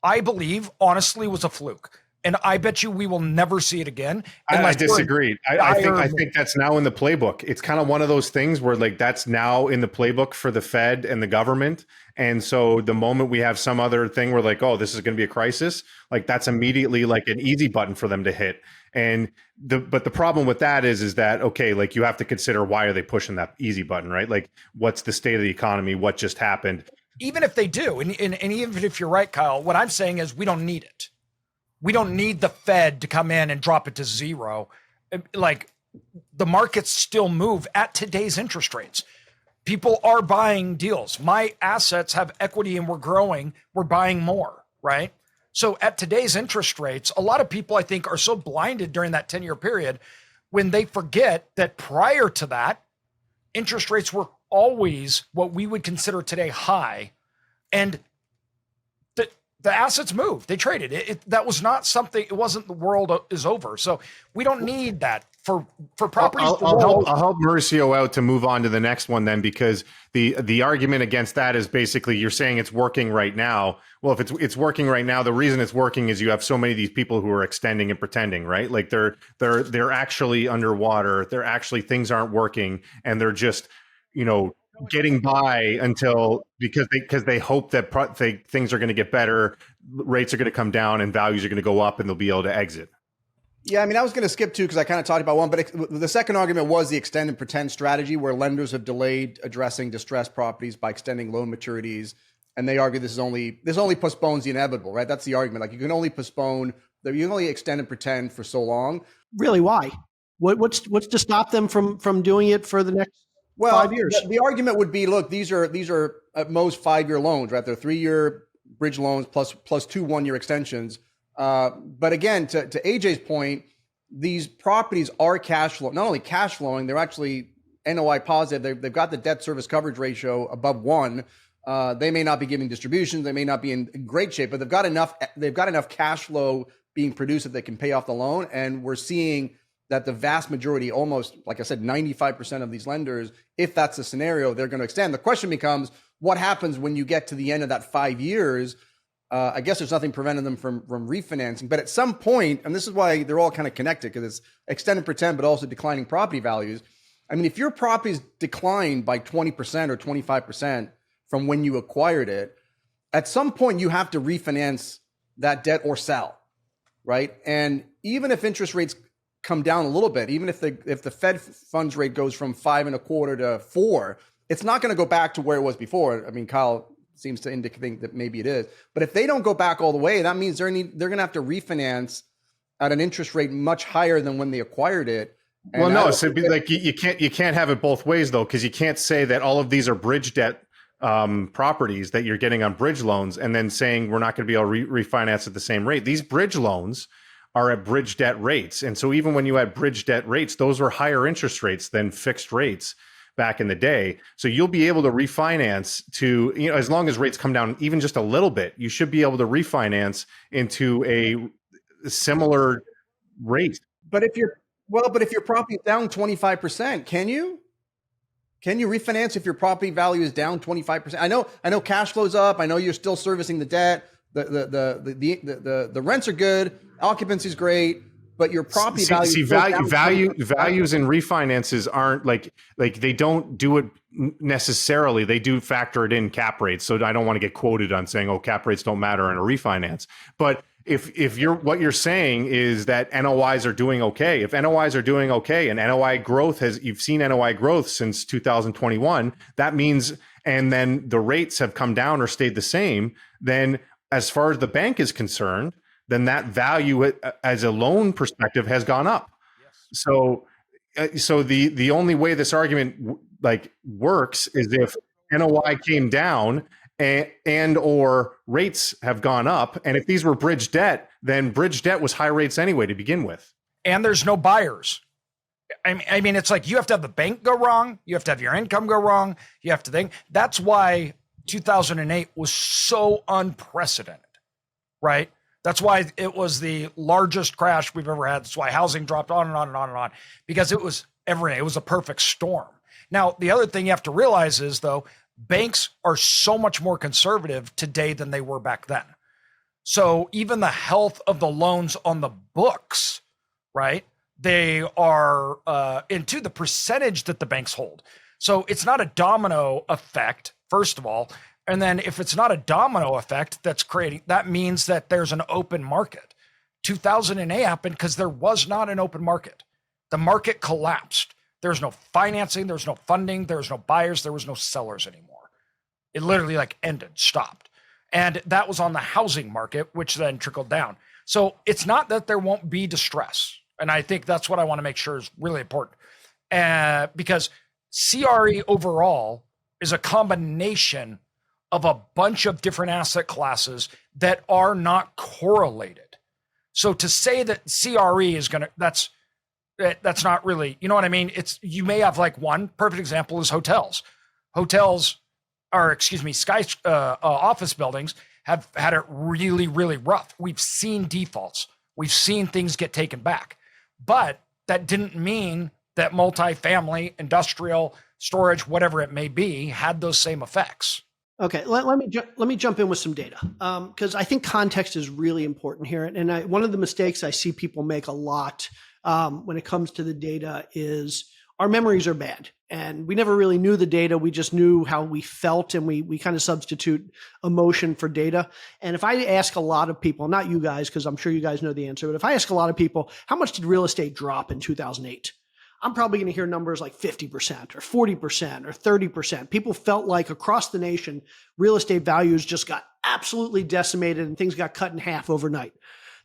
I believe, honestly, was a fluke. And I bet you we will never see it again. I disagree. I think that's now in the playbook. It's kind of one of those things where like that's now in the playbook for the Fed and the government. And so the moment we have some other thing where like, oh, this is going to be a crisis, like that's immediately like an easy button for them to hit. And but the problem with that is that, okay, like you have to consider why are they pushing that easy button, right? Like what's the state of the economy? What just happened? Even if they do, and even if you're right, Kyle, what I'm saying is we don't need it. We don't need the Fed to come in and drop it to zero. Like the markets still move at today's interest rates. People are buying deals. My assets have equity and we're growing. We're buying more, right? So at today's interest rates, a lot of people I think are so blinded during that 10-year period when they forget that prior to that, interest rates were always what we would consider today high. And the assets moved. They traded. That was not something. It wasn't the world is over. So we don't need that for properties. I'll help Mauricio out to move on to the next one then, because the argument against that is basically you're saying it's working right now. Well, if it's working right now, the reason it's working is you have so many of these people who are extending and pretending, right? Like they're actually underwater. They're actually things aren't working, and they're just getting by until because they hope that things are going to get better, rates are going to come down, and values are going to go up, and they'll be able to exit. Yeah, I mean, I was going to skip two because I kind of talked about one, but the second argument was the extend and pretend strategy, where lenders have delayed addressing distressed properties by extending loan maturities, and they argue this only postpones the inevitable, right? That's the argument. Like you can only extend and pretend for so long. Really, why? What's to stop them from doing it for the next 5 years? The argument would be, look, these are at most 5-year loans, right? They're 3-year bridge loans plus 2 1-year extensions. But again, to AJ's point, these properties are cash flow, not only cash flowing, they're actually NOI positive. They've got the debt service coverage ratio above 1. They may not be giving distributions. They may not be in great shape, but they've got enough cash flow being produced that they can pay off the loan. And we're seeing that the vast majority, almost, like I said, 95% of these lenders, if that's the scenario, they're going to extend. The question becomes, what happens when you get to the end of that 5 years? I guess there's nothing preventing them from refinancing. But at some point, and this is why they're all kind of connected, because it's extend and pretend, but also declining property values. I mean, if your property's declined by 20% or 25% from when you acquired it, at some point you have to refinance that debt or sell, right? And even if interest rates come down a little bit, even if the Fed funds rate goes from 5.25% to 4%, it's not going to go back to where it was before. I mean, Kyle seems to indicate that maybe it is. But if they don't go back all the way, that means they're going to have to refinance at an interest rate much higher than when they acquired it. And well, no, so it'd be like you can't have it both ways though, because you can't say that all of these are bridge debt properties that you're getting on bridge loans and then saying we're not going to be able to refinance at the same rate. These bridge loans are at bridge debt rates, and so even when you had bridge debt rates, those were higher interest rates than fixed rates back in the day. So you'll be able to refinance to, as long as rates come down even just a little bit, you should be able to refinance into a similar rate. But if your property is down 25%, can you refinance if your property value is down 25%? I know cash flow's up. I know you're still servicing the debt. The rents are good. Occupancy is great. But your property values and refinances aren't like they don't do it necessarily. They do factor it in cap rates. So I don't want to get quoted on saying, oh, cap rates don't matter in a refinance. But if what you're saying is that NOIs are doing okay, if NOIs are doing okay and NOI growth you've seen NOI growth since 2021, that means, and then the rates have come down or stayed the same, then as far as the bank is concerned, then that value as a loan perspective has gone up. Yes. So the only way this argument works is if NOI came down and or rates have gone up. And if these were bridge debt, then bridge debt was high rates anyway to begin with. And there's no buyers. I mean, it's like you have to have the bank go wrong. You have to have your income go wrong. You have to think. That's why 2008 was so unprecedented, right? That's why it was the largest crash we've ever had. That's why housing dropped on and on and on and on, because it was everything. It was a perfect storm. Now, the other thing you have to realize is, though, banks are so much more conservative today than they were back then. So even the health of the loans on the books, right, they are into the percentage that the banks hold. So it's not a domino effect, first of all. And then if it's not a domino effect that means that there's an open market. 2008 happened because there was not an open market. The market collapsed. There's no financing, there's no funding, there's no buyers, there was no sellers anymore. It literally ended, stopped. And that was on the housing market, which then trickled down. So it's not that there won't be distress. And I think that's what I want to make sure is really important. Because CRE overall is a combination of a bunch of different asset classes that are not correlated. So to say that CRE is that's not really, you know what I mean? You may have one perfect example is hotels. Office buildings have had it really, really rough. We've seen defaults. We've seen things get taken back, but that didn't mean that multifamily, industrial, storage, whatever it may be, had those same effects. Okay, let me jump in with some data because I think context is really important here. And one of the mistakes I see people make a lot when it comes to the data is our memories are bad, and we never really knew the data. We just knew how we felt, and we kind of substitute emotion for data. And if I ask a lot of people, not you guys, because I'm sure you guys know the answer, but if I ask a lot of people, how much did real estate drop in 2008? I'm probably going to hear numbers like 50% or 40% or 30%. People felt like across the nation, real estate values just got absolutely decimated and things got cut in half overnight.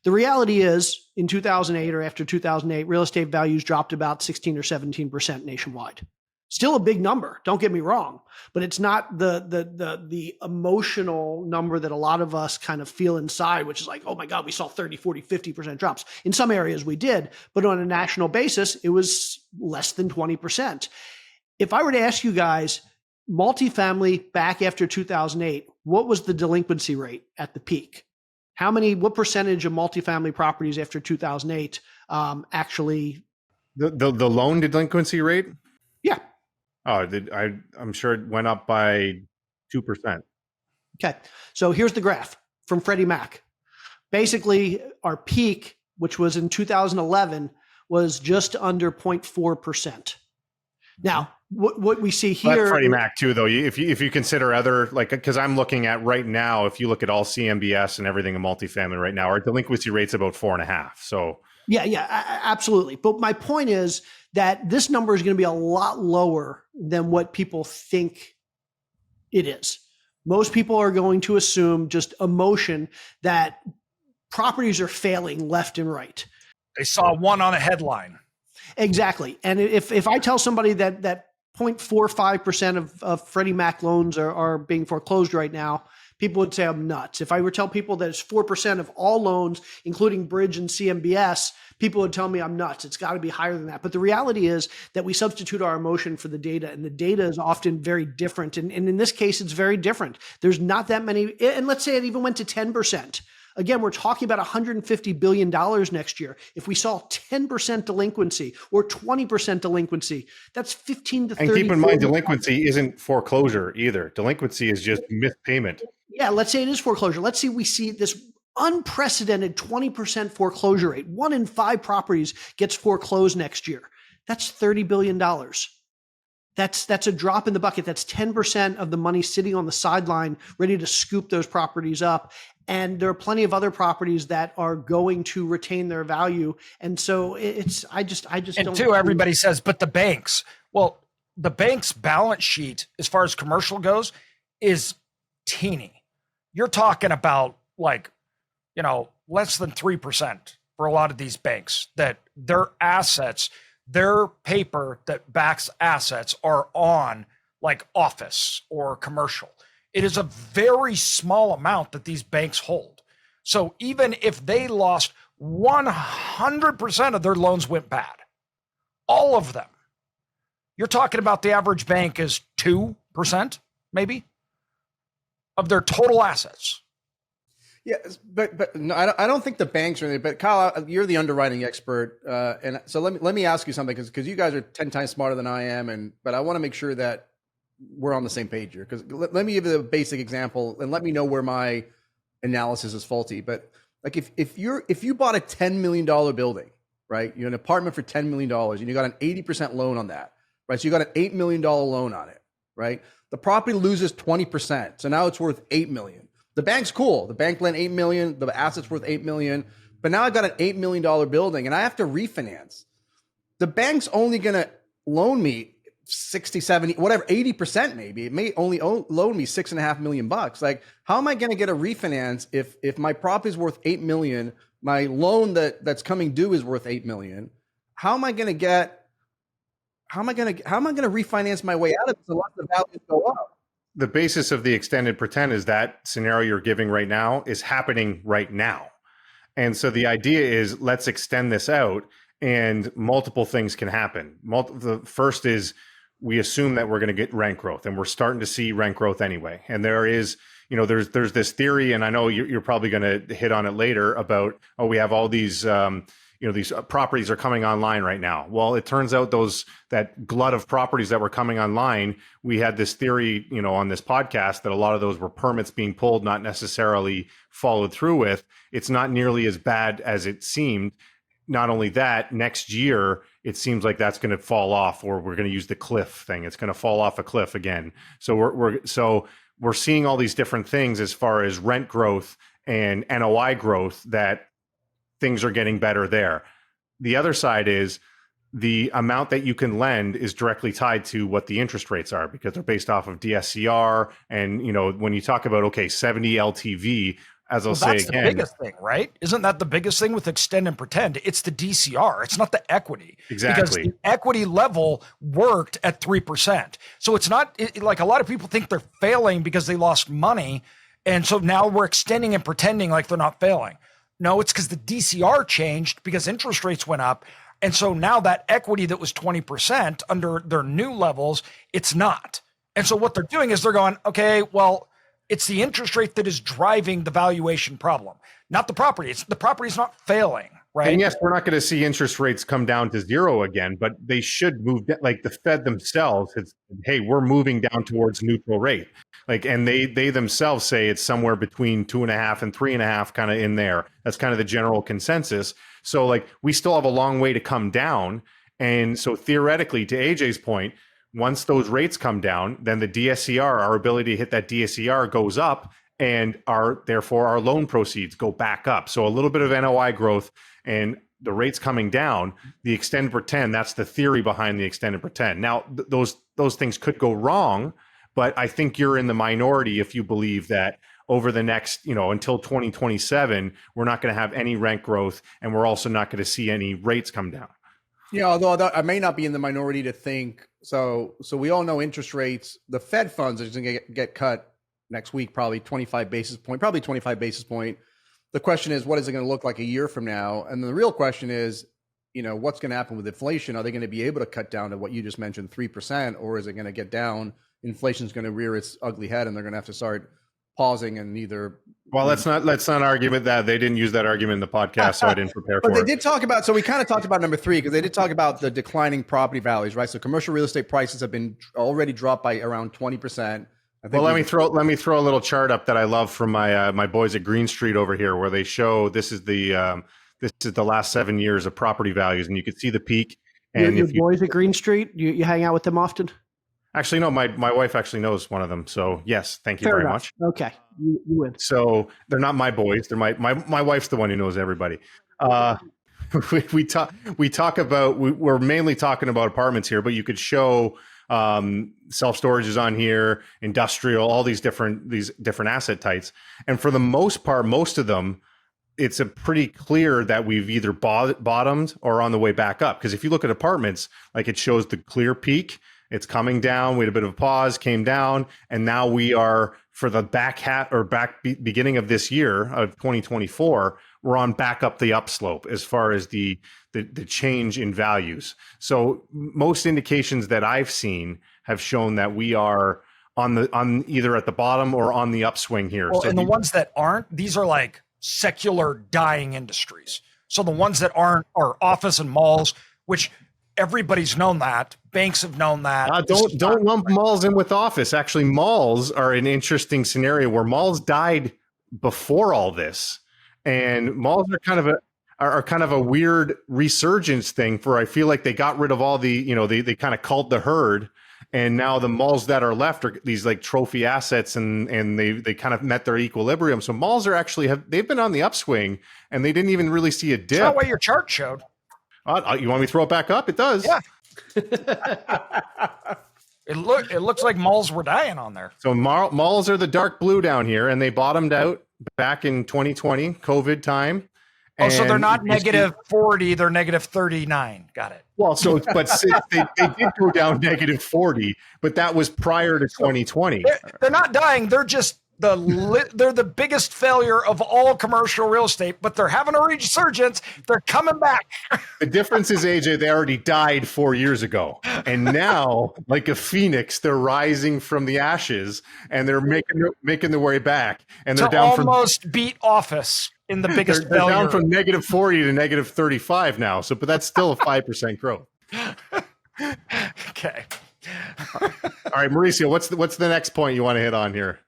The reality is in 2008 or after 2008, real estate values dropped about 16 or 17% nationwide. Still a big number, don't get me wrong, but it's not the emotional number that a lot of us kind of feel inside, which is like, oh my God, we saw 30, 40, 50% drops. In some areas we did, but on a national basis, it was less than 20%. If I were to ask you guys, multifamily back after 2008, what was the delinquency rate at the peak? What percentage of multifamily properties after 2008 actually? The loan delinquency rate? Yeah. Oh, I'm sure it went up by 2%. Okay. So here's the graph from Freddie Mac. Basically, our peak, which was in 2011, was just under 0.4%. Now, what we see here, But Freddie Mac too, though. If you consider other, like, because I'm looking at right now, if you look at all CMBS and everything in multifamily right now, our delinquency rate's about 4.5. So yeah, absolutely. But my point is that this number is going to be a lot lower than what people think it is. Most people are going to assume just emotion that properties are failing left and right. They saw one on a headline. Exactly. And if I tell somebody that 0.45% of Freddie Mac loans are being foreclosed right now, people would say I'm nuts. If I were to tell people that it's 4% of all loans, including bridge and CMBS, people would tell me I'm nuts. It's got to be higher than that. But the reality is that we substitute our emotion for the data, and the data is often very different. And in this case, it's very different. There's not that many. And let's say it even went to 10%. Again, we're talking about $150 billion next year. If we saw 10% delinquency or 20% delinquency, that's 15 to 30. And keep in mind, delinquency isn't foreclosure either. Delinquency is just missed payment. Yeah, let's say it is foreclosure. Let's say we see this unprecedented 20% foreclosure rate. 1 in 5 properties gets foreclosed next year. That's $30 billion. That's a drop in the bucket. That's 10% of the money sitting on the sideline, ready to scoop those properties up. And there are plenty of other properties that are going to retain their value. And so I just And don't. two, everybody says, but the banks. Well, the bank's balance sheet, as far as commercial goes, is teeny. You're talking about less than 3% for a lot of these banks, that their assets, their paper that backs assets are on like office or commercial. It is a very small amount that these banks hold. So even if they lost 100% of their loans went bad, all of them, you're talking about the average bank is 2% maybe of their total assets. Yeah, but no, I don't think the banks are in it. But Kyle, you're the underwriting expert, and so let me ask you something, because you guys are 10 times smarter than I am, but I want to make sure that we're on the same page here. Because let me give you a basic example, and let me know where my analysis is faulty. But like if you bought a $10 million building, right? You're an apartment for $10 million, and you got an 80% loan on that, right? So you got an $8 million loan on it, right? The property loses 20%, so now it's worth $8 million. The bank's cool. The bank lent $8 million. The asset's worth $8 million. But now I've got an $8 million building and I have to refinance. The bank's only going to loan me 60, 70, whatever, 80% maybe. It may only loan me $6.5 million. Like, how am I going to get a refinance if my property's worth $8 million, my loan that's coming due is worth $8 million? How am I going to refinance my way out of it unless the values go up? The basis of the extended pretend is that scenario you're giving right now is happening right now. And so the idea is, let's extend this out, and multiple things can happen. The first is, we assume that we're going to get rent growth, and we're starting to see rent growth anyway. And there is, there's this theory, and I know you're probably going to hit on it later, about, we have all these, these properties are coming online right now. Well, it turns out that glut of properties that were coming online, we had this theory, on this podcast, that a lot of those were permits being pulled, not necessarily followed through with. It's not nearly as bad as it seemed. Not only that, next year, it seems like that's going to fall off, or we're going to use the cliff thing. It's going to fall off a cliff again. So we're seeing all these different things as far as rent growth and NOI growth, that things are getting better there. The other side is, the amount that you can lend is directly tied to what the interest rates are, because they're based off of DSCR. And, when you talk about, 70 LTV, as I'll say again, that's the biggest thing, right? Isn't that the biggest thing with extend and pretend? It's the DCR. It's not the equity. Exactly. Because the equity level worked at 3%. So it's not like a lot of people think they're failing because they lost money. And so now we're extending and pretending like they're not failing. No, it's because the DCR changed because interest rates went up. And so now that equity that was 20% under their new levels, it's not. And so what they're doing is they're going, okay, well, it's the interest rate that is driving the valuation problem, not the property. The property's not failing, right? And yes, we're not going to see interest rates come down to zero again, but they should move. Like the Fed themselves, it's, hey, we're moving down towards neutral rate. Like, and they themselves say it's somewhere between 2.5 and 3.5, kind of in there. That's kind of the general consensus. So like, we still have a long way to come down. And so theoretically, to AJ's point, once those rates come down, then the DSCR, our ability to hit that DSCR goes up, and therefore our loan proceeds go back up. So a little bit of NOI growth and the rates coming down, the extend pretend, that's the theory behind the extend and pretend. Now, those things could go wrong, but I think you're in the minority if you believe that over the next, until 2027, we're not going to have any rent growth, and we're also not going to see any rates come down. Although I may not be in the minority to think so. So we all know interest rates. The Fed funds are going to get cut next week, probably 25 basis point. The question is, what is it going to look like a year from now? And the real question is, what's going to happen with inflation? Are they going to be able to cut down to what you just mentioned, 3%, or is it going to get down? Inflation is going to rear its ugly head, and they're going to have to start pausing and either. Well, let's not argue with that. They didn't use that argument in the podcast, so I didn't prepare for it. But they did talk about, so we kind of talked about number 3, because they did talk about the declining property values, right? So commercial real estate prices have been already dropped by around 20%. Well, let me throw a little chart up that I love from my boys at Green Street over here, where they show this is the last 7 years of property values, and you can see the peak. And your boys at Green Street, you hang out with them often? Actually, no. My wife actually knows one of them, so yes, thank you very much. Okay, you win. So they're not my boys; they're my wife's the one who knows everybody. We talk about we're mainly talking about apartments here, but you could show self-storage is on here, industrial, all these different asset types, and for the most part, most of them, it's a pretty clear that we've either bottomed or on the way back up. Because if you look at apartments, like it shows the clear peak. It's coming down. We had a bit of a pause, came down, and now we are, for the beginning of this year of 2024, we're on back up the upslope as far as the change in values. So most indications that I've seen have shown that we are on either at the bottom or on the upswing here. Well, so and the ones that aren't, these are like secular dying industries. So the ones that aren't are office and malls, which everybody's known that. Banks have known that. Don't lump malls in with office. Actually, malls are an interesting scenario where malls died before all this, and malls are kind of a weird resurgence thing. For I feel like they got rid of all the they kind of culled the herd, and now the malls that are left are these like trophy assets, and they kind of met their equilibrium. So malls are they've been on the upswing, and they didn't even really see a dip. That's not what your chart showed. You want me to throw it back up? It does. Yeah. It looks like malls were dying on there. So malls are the dark blue down here, and they bottomed out back in 2020, COVID time. Oh, so they're not negative 40, they're negative 39. Got it. Well, but they did go down negative 40, but that was prior to 2020. They're not dying. They're just they're the biggest failure of all commercial real estate, but they're having a resurgence. They're coming back. The difference is, AJ, they already died 4 years ago, and now, like a phoenix, they're rising from the ashes, and they're making their way back. And they're down almost beat office in the biggest they're failure. down from negative 40 to negative 35 now. So, but that's still a 5% growth. Okay. All right, Mauricio, what's the next point you want to hit on here?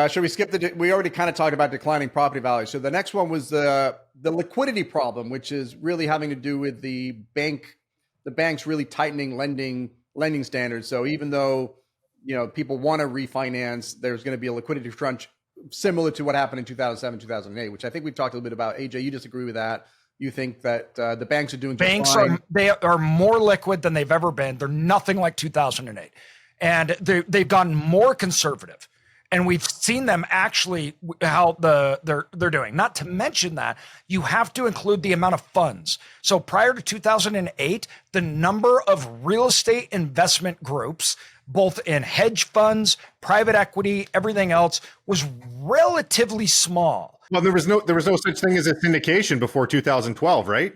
Should we skip we already kind of talked about declining property values. So the next one was the liquidity problem, which is really having to do with the banks really tightening lending standards. So even though, people want to refinance, there's going to be a liquidity crunch similar to what happened in 2007, 2008, which I think we've talked a little bit about. AJ, you disagree with that. You think that the banks are doing just fine. They are more liquid than they've ever been. They're nothing like 2008. And they've gotten more conservative. And we've seen them actually how they're doing. Not to mention that you have to include the amount of funds. So prior to 2008, the number of real estate investment groups, both in hedge funds, private equity, everything else, was relatively small. Well, there was no such thing as a syndication before 2012, right?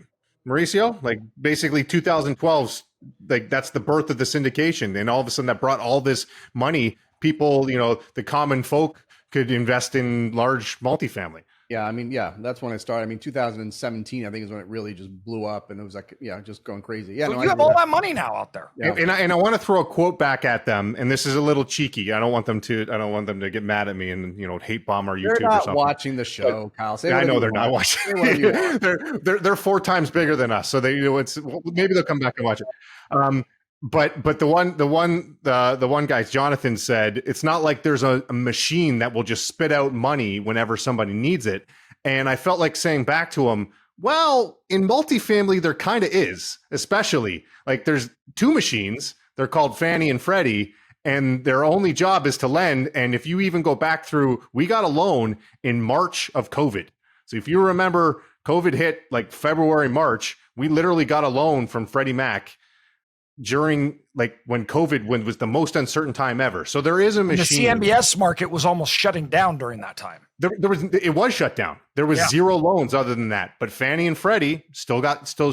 Mauricio? Like basically 2012, like that's the birth of the syndication. And all of a sudden that brought all this money. People, the common folk could invest in large multifamily. Yeah, I mean, yeah, that's when it started. I mean, 2017, I think, is when it really just blew up, and it was like, yeah, just going crazy. Yeah, So no, you have all that money now out there. Yeah. And I want to throw a quote back at them, and this is a little cheeky. I don't want them to get mad at me and hate bomb our YouTube They're or not something. watching the show, Kyle. Say Yeah, I whatever know you they're not want. watching. Say whatever you want. They're 4 times bigger than us, so maybe they'll come back and watch it. But the one guy, Jonathan, said it's not like there's a machine that will just spit out money whenever somebody needs it. And I felt like saying back to him, well, in multifamily, there kind of is, especially like there's 2 machines. They're called Fannie and Freddie, and their only job is to lend. And if you even go back through, we got a loan in March of COVID. So if you remember, COVID hit like February, March, we literally got a loan from Freddie Mac during like when COVID was the most uncertain time ever. So there is a machine. The CMBS market was almost shutting down during that time. It was shut down. There was 0 loans other than that, but Fannie and Freddie still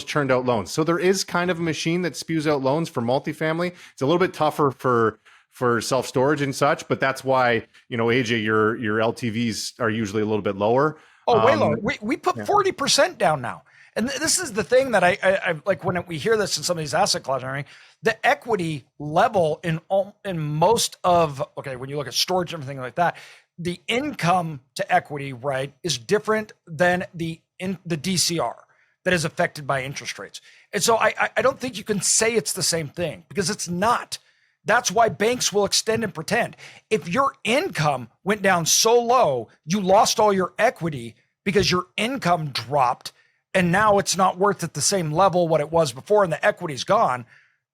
churned out loans. So there is kind of a machine that spews out loans for multifamily. It's a little bit tougher for self-storage and such, but that's why, AJ, your LTVs are usually a little bit lower. Oh, way lower. We put 40% down now. And this is the thing that I like when we hear this in some of these asset classes. The equity level in most of, when you look at storage and everything like that, the income to equity, right, is different than the DCR that is affected by interest rates. And so I don't think you can say it's the same thing because it's not. That's why banks will extend and pretend. If your income went down so low, you lost all your equity because your income dropped, and now it's not worth at the same level what it was before and the equity's gone,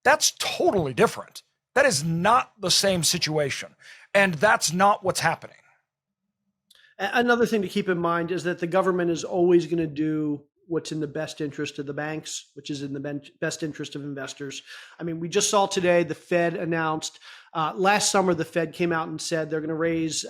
that's totally different. That is not the same situation. And that's not what's happening. Another thing to keep in mind is that the government is always going to do what's in the best interest of the banks, which is in the best interest of investors. I mean, we just saw today the Fed announced last summer, the Fed came out and said they're going to raise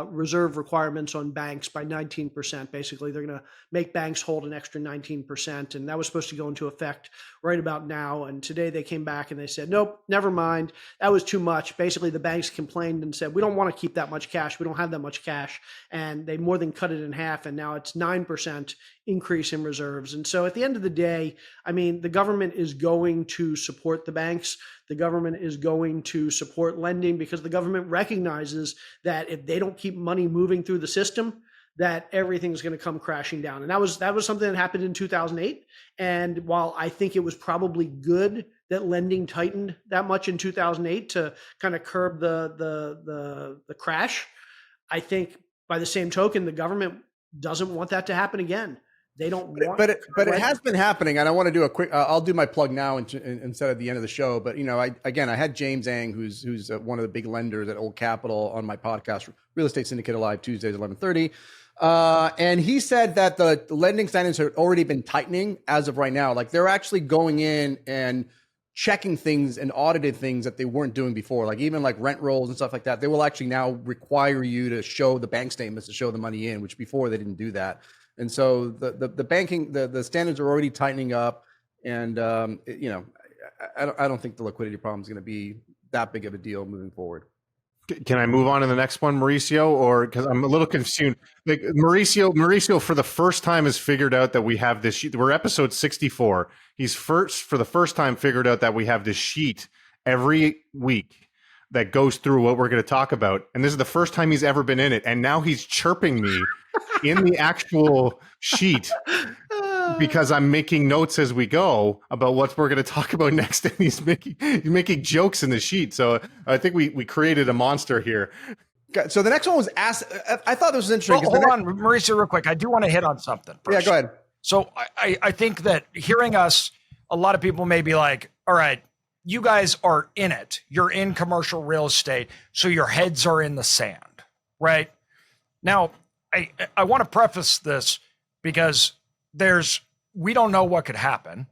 reserve requirements on banks by 19%. Basically, they're going to make banks hold an extra 19%. And that was supposed to go into effect right about now. And today they came back and they said, nope, never mind. That was too much. Basically, the banks complained and said, we don't want to keep that much cash. We don't have that much cash. And they more than cut it in half. And now it's 9% increase in reserves. And so at the end of the day, I mean, the government is going to support the banks. The government is going to support lending because the government recognizes that if they don't keep money moving through the system, that everything's going to come crashing down. And that was something that happened in 2008. And while I think it was probably good that lending tightened that much in 2008 to kind of curb the crash, I think by the same token, the government doesn't want that to happen again. They don't want, but it has been happening, and I want to do a quick. I'll do my plug now instead of the end of the show. But I had James Ang, who's one of the big lenders at Old Capital, on my podcast, Real Estate Syndicate Live, Tuesdays 11:30, and he said that the lending standards have already been tightening as of right now. Like they're actually going in and checking things and audited things that they weren't doing before, like even like rent rolls and stuff like that. They will actually now require you to show the bank statements to show the money in, which before they didn't do that. And so the banking, the standards are already tightening up, and I don't think the liquidity problem is going to be that big of a deal moving forward. Can I move on to the next one, Mauricio? Or because I'm a little confused. Like Mauricio, for the first time has figured out that we have this sheet. We're episode 64. He's for the first time figured out that we have this sheet every week that goes through what we're going to talk about. And this is the first time he's ever been in it. And now he's chirping me in the actual sheet because I'm making notes as we go about what we're going to talk about next. And he's making jokes in the sheet. So I think we created a monster here. So the next one was asked. I thought this was interesting. Well, hold on, Mauricio, real quick. I do want to hit on something first. Yeah, go ahead. So I think that hearing us, a lot of people may be like, all right, you guys are in it. You're in commercial real estate, so your heads are in the sand, right? Now, I want to preface this because we don't know what could happen.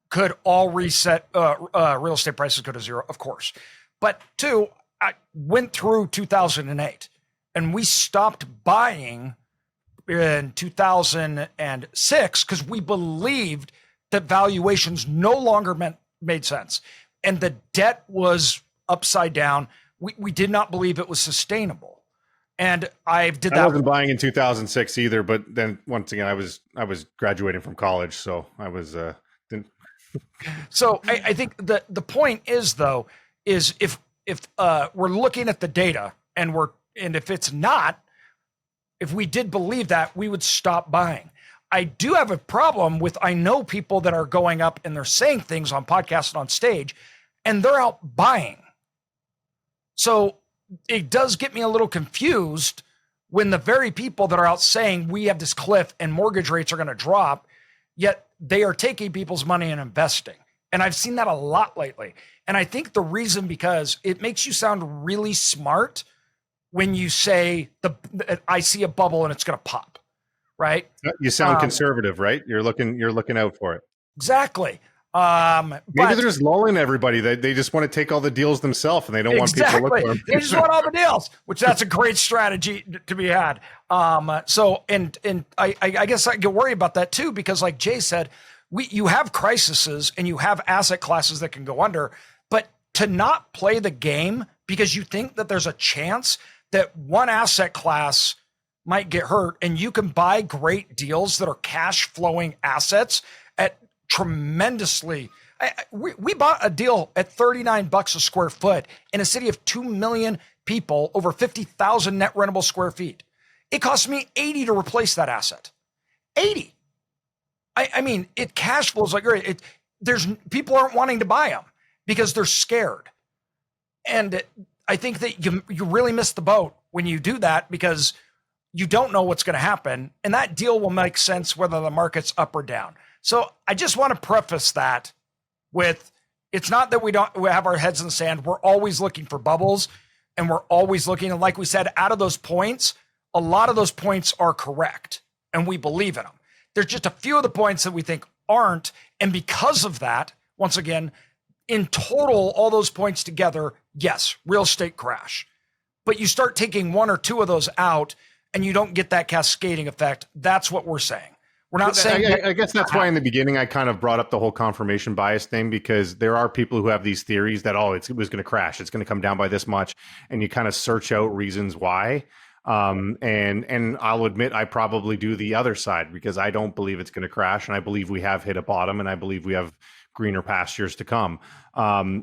Could all reset real estate prices go to zero? Of course. But 2, I went through 2008 and we stopped buying in 2006 because we believed that valuations no longer made sense. And the debt was upside down. We did not believe it was sustainable. And I wasn't buying in 2006 either, but then once again, I was graduating from college. So I was, So I think the point is though, is if we're looking at the data and if we did believe that, we would stop buying. I do have a problem with, I know people that are going up and they're saying things on podcasts and on stage, and they're out buying. So it does get me a little confused when the very people that are out saying we have this cliff and mortgage rates are going to drop, yet they are taking people's money and investing. And I've seen that a lot lately. And I think the reason, because it makes you sound really smart when you say I see a bubble and it's going to pop, right? You sound conservative, right? You're looking out for it. Exactly. Maybe they're just lulling everybody. They just want to take all the deals themselves, and they don't want people to look for them. They just want all the deals, which that's a great strategy to be had. So I guess I get worried about that too, because like Jay said, you have crises and you have asset classes that can go under, but to not play the game because you think that there's a chance that one asset class might get hurt, and you can buy great deals that are cash flowing assets at tremendously. We bought a deal at $39 a square foot in a city of 2 million people, over 50,000 net rentable square feet. It cost me $80 to replace that asset. $80. I mean, it cash flows like great. There's people aren't wanting to buy them because they're scared. And I think that you really miss the boat when you do that, because you don't know what's going to happen. And that deal will make sense whether the market's up or down. So I just want to preface that with, it's not that we have our heads in the sand. We're always looking for bubbles, and we're always looking. And like we said, out of those points, a lot of those points are correct and we believe in them. There's just a few of the points that we think aren't. And because of that, once again, in total, all those points together, yes, real estate crash. But you start taking one or two of those out and you don't get that cascading effect. That's what we're saying. We're not saying. I guess that's why in the beginning I kind of brought up the whole confirmation bias thing, because there are people who have these theories that, it was going to crash, it's going to come down by this much, and you kind of search out reasons why. And I'll admit I probably do the other side, because I don't believe it's going to crash, and I believe we have hit a bottom, and I believe we have greener pastures to come.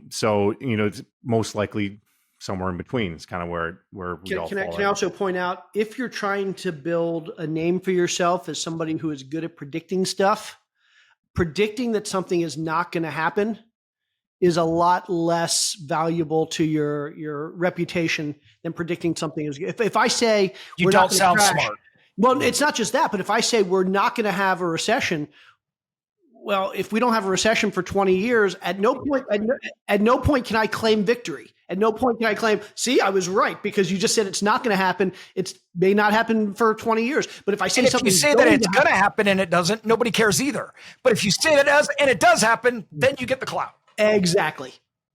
So it's most likely somewhere in between. It's kind of where we all fall. Can I also point out, if you're trying to build a name for yourself as somebody who is good at predicting stuff, predicting that something is not going to happen is a lot less valuable to your reputation than predicting something is. If I say you don't sound smart. Well, it's not just that, but if I say we're not going to have a recession, well, if we don't have a recession for 20 years, at no point can I claim victory. At no point can I claim, see, I was right, because you just said it's not going to happen. It may not happen for 20 years. But if I say something, if you say that it's going to happen and it doesn't, nobody cares either. But if you say it does and it does happen, then you get the clout. Exactly.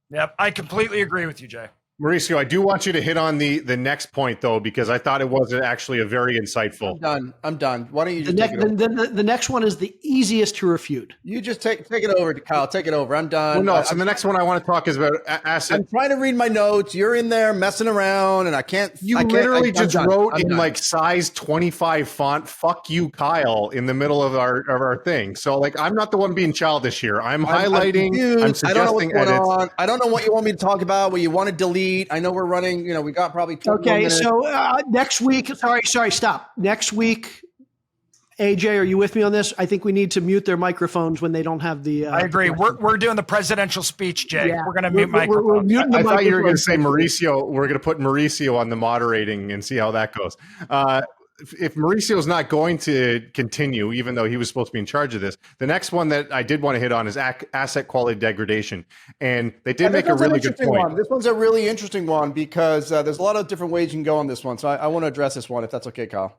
Yep, I completely agree with you, Jay. Mauricio, I do want you to hit on the next point, though, because I thought it was actually a very insightful. I'm done. Why don't you just take it over? The next one is the easiest to refute. You just take it over, Kyle. Take it over. I'm done. Well, no, so the next one I want to talk is about asset. I'm trying to read my notes. You're in there messing around, and I can't. You literally just wrote in like size 25 font, "Fuck you, Kyle," in the middle of our thing. So I'm not the one being childish here. I'm highlighting. I'm suggesting I don't know what's going edits. on. I don't know what you want me to talk about. What you want to delete. I know we're running. We got probably 20 more minutes. So next week. Sorry. Stop. Next week. AJ, are you with me on this? I think we need to mute their microphones when they don't have the. I agree. We're doing the presidential speech, Jay. Yeah. We're going to mute microphones. I thought you were going to say Mauricio. We're going to put Mauricio on the moderating and see how that goes. If Mauricio is not going to continue, even though he was supposed to be in charge of this, the next one that I did want to hit on is asset quality degradation. And they did make a really good point. This one's a really interesting one, because there's a lot of different ways you can go on this one. So I want to address this one, if that's okay, Kyle.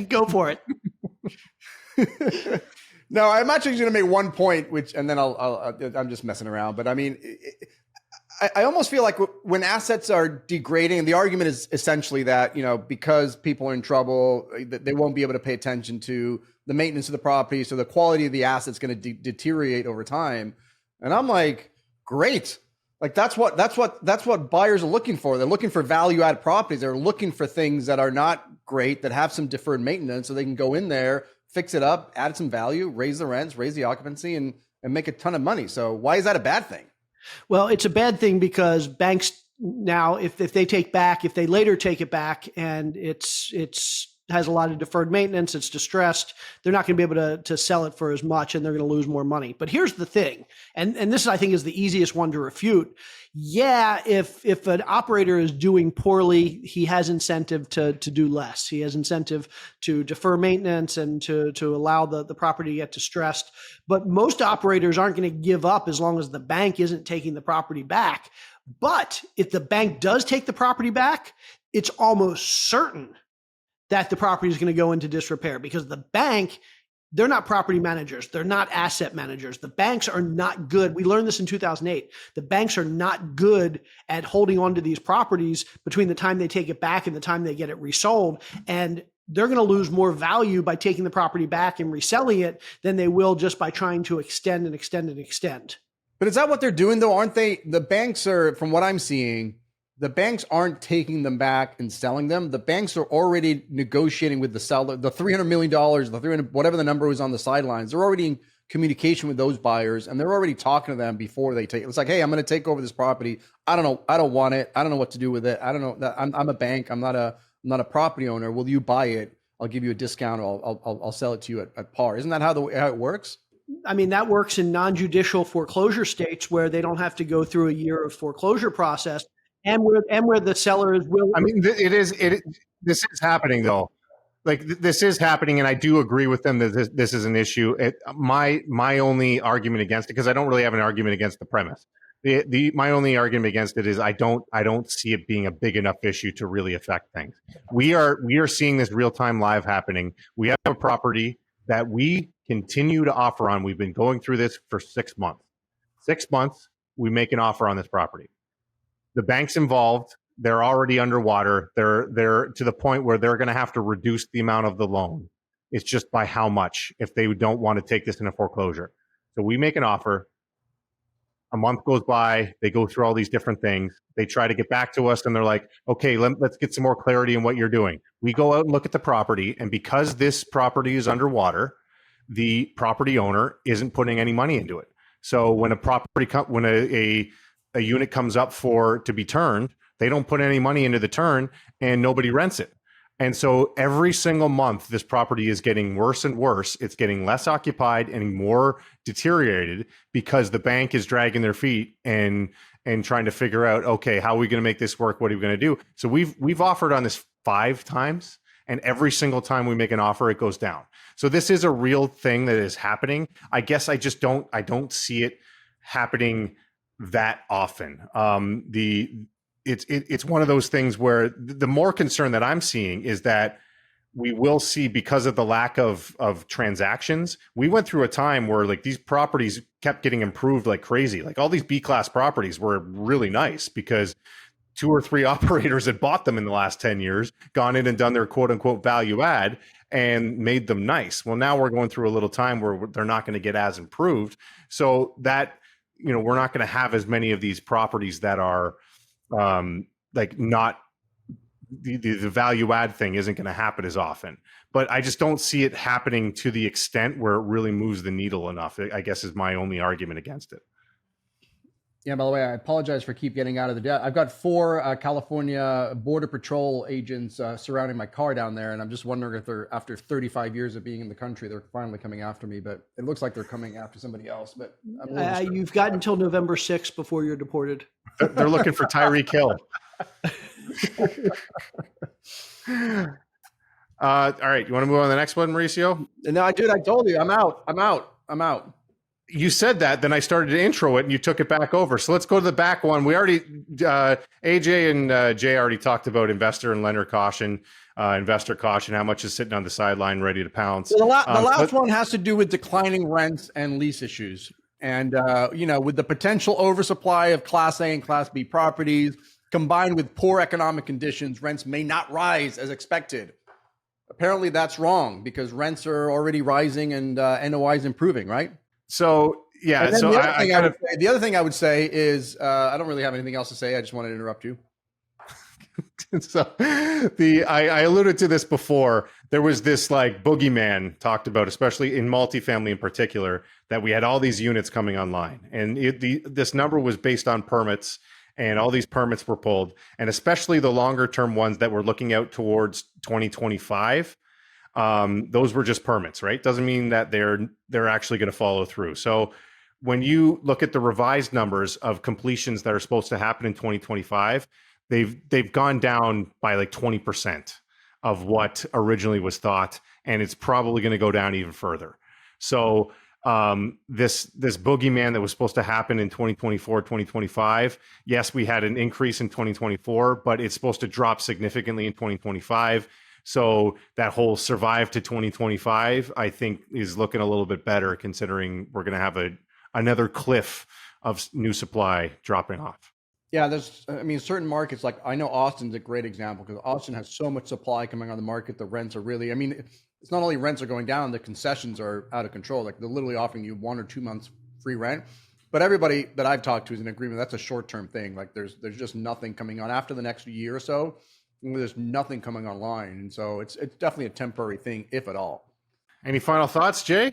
Go for it. No, I'm actually going to make one point, and then I'm just messing around. But I mean, I almost feel like when assets are degrading, and the argument is essentially that, because people are in trouble, that they won't be able to pay attention to the maintenance of the property. So the quality of the asset's going to deteriorate over time. And I'm like, great. Like that's what buyers are looking for. They're looking for value add properties. They're looking for things that are not great, that have some deferred maintenance, so they can go in there, fix it up, add some value, raise the rents, raise the occupancy, and make a ton of money. So why is that a bad thing? Well, it's a bad thing because banks now, if they later take it back and it's has a lot of deferred maintenance, it's distressed, they're not going to be able to sell it for as much, and they're going to lose more money. But here's the thing, and this I think is the easiest one to refute. Yeah, if an operator is doing poorly, he has incentive to do less. He has incentive to defer maintenance and to allow the property to get distressed. But most operators aren't going to give up as long as the bank isn't taking the property back. But if the bank does take the property back, it's almost certain that the property is going to go into disrepair, because the bank, they're not property managers. They're not asset managers. The banks are not good. We learned this in 2008. The banks are not good at holding on to these properties between the time they take it back and the time they get it resold. And they're going to lose more value by taking the property back and reselling it than they will just by trying to extend and extend and extend. But is that what they're doing though? Aren't they? The banks are, from what I'm seeing, the banks aren't taking them back and selling them. The banks are already negotiating with the seller, the $300 million, the 300, whatever the number was on the sidelines. They're already in communication with those buyers, and they're already talking to them before they take it. It's like, hey, I'm going to take over this property. I don't know. I don't want it. I don't know what to do with it. I don't know. I'm a bank. I'm not a property owner. Will you buy it? I'll give you a discount. I'll sell it to you at par. Isn't that how it works? I mean, that works in non-judicial foreclosure states where they don't have to go through a year of foreclosure process. And where the seller is willing. I mean, this is happening though. Like this is happening, and I do agree with them that this is an issue. My only argument against it, because I don't really have an argument against the premise. My only argument against it is I don't see it being a big enough issue to really affect things. We are seeing this real time live happening. We have a property that we continue to offer on. We've been going through this for 6 months. 6 months, we make an offer on this property. The bank's involved. They're already underwater. They're to the point where they're going to have to reduce the amount of the loan. It's just by how much if they don't want to take this in a foreclosure. So we make an offer. A month goes by. They go through all these different things. They try to get back to us, and they're like, okay, let's get some more clarity in what you're doing. We go out and look at the property, and because this property is underwater, the property owner isn't putting any money into it. So when a unit comes up to be turned, they don't put any money into the turn and nobody rents it. And so every single month, this property is getting worse and worse. It's getting less occupied and more deteriorated because the bank is dragging their feet and trying to figure out, okay, how are we going to make this work? What are we going to do? So we've offered on this 5 times, and every single time we make an offer, it goes down. So this is a real thing that is happening. I guess I don't see it happening that often. It's one of those things where the more concern that I'm seeing is that we will see, because of the lack of transactions. We went through a time where like these properties kept getting improved like crazy. Like all these B-class properties were really nice because 2 or 3 operators had bought them in the last 10 years, gone in and done their quote unquote value add and made them nice. Well, now we're going through a little time where they're not going to get as improved. So that, we're not going to have as many of these properties that are like not the value add thing isn't going to happen as often. But I just don't see it happening to the extent where it really moves the needle enough, I guess is my only argument against it. Yeah, by the way, I apologize for keep getting out of the debt. I've got 4 California Border Patrol agents surrounding my car down there, and I'm just wondering if they're, after 35 years of being in the country, they're finally coming after me. But it looks like they're coming after somebody else. But you've got until November 6th before you're deported. They're looking for Tyreek Hill. All right, you want to move on to the next one, Mauricio? No, I told you, I'm out. You said that, then I started to intro it and you took it back over. So let's go to the back one. We already, AJ and Jay already talked about investor and lender caution, investor caution, how much is sitting on the sideline ready to pounce. Well, the last one has to do with declining rents and lease issues. And, with the potential oversupply of Class A and Class B properties, combined with poor economic conditions, rents may not rise as expected. apparently that's wrong because rents are already rising and NOI is improving, right? So yeah, And then so the other thing I would say is I don't really have anything else to say. I just wanted to interrupt you. so I alluded to this before. There was this like boogeyman talked about, especially in multifamily in particular, that we had all these units coming online, and this number was based on permits, and all these permits were pulled, and especially the longer term ones that were looking out towards 2025. Those were just permits, right? Doesn't mean that they're actually going to follow through. So when you look at the revised numbers of completions that are supposed to happen in 2025, they've gone down by like 20% of what originally was thought, and it's probably going to go down even further. So this boogeyman that was supposed to happen in 2024, 2025, yes, we had an increase in 2024, but it's supposed to drop significantly in 2025. So that whole survive to 2025, I think, is looking a little bit better considering we're going to have another cliff of new supply dropping off. Yeah, certain markets, like I know Austin's a great example because Austin has so much supply coming on the market. The rents are really, it's not only rents are going down, the concessions are out of control. Like they're literally offering you 1 or 2 months free rent. But everybody that I've talked to is in agreement. That's a short-term thing. Like there's just nothing coming on after the next year or so. There's nothing coming online. And so it's definitely a temporary thing, if at all. Any final thoughts, Jay?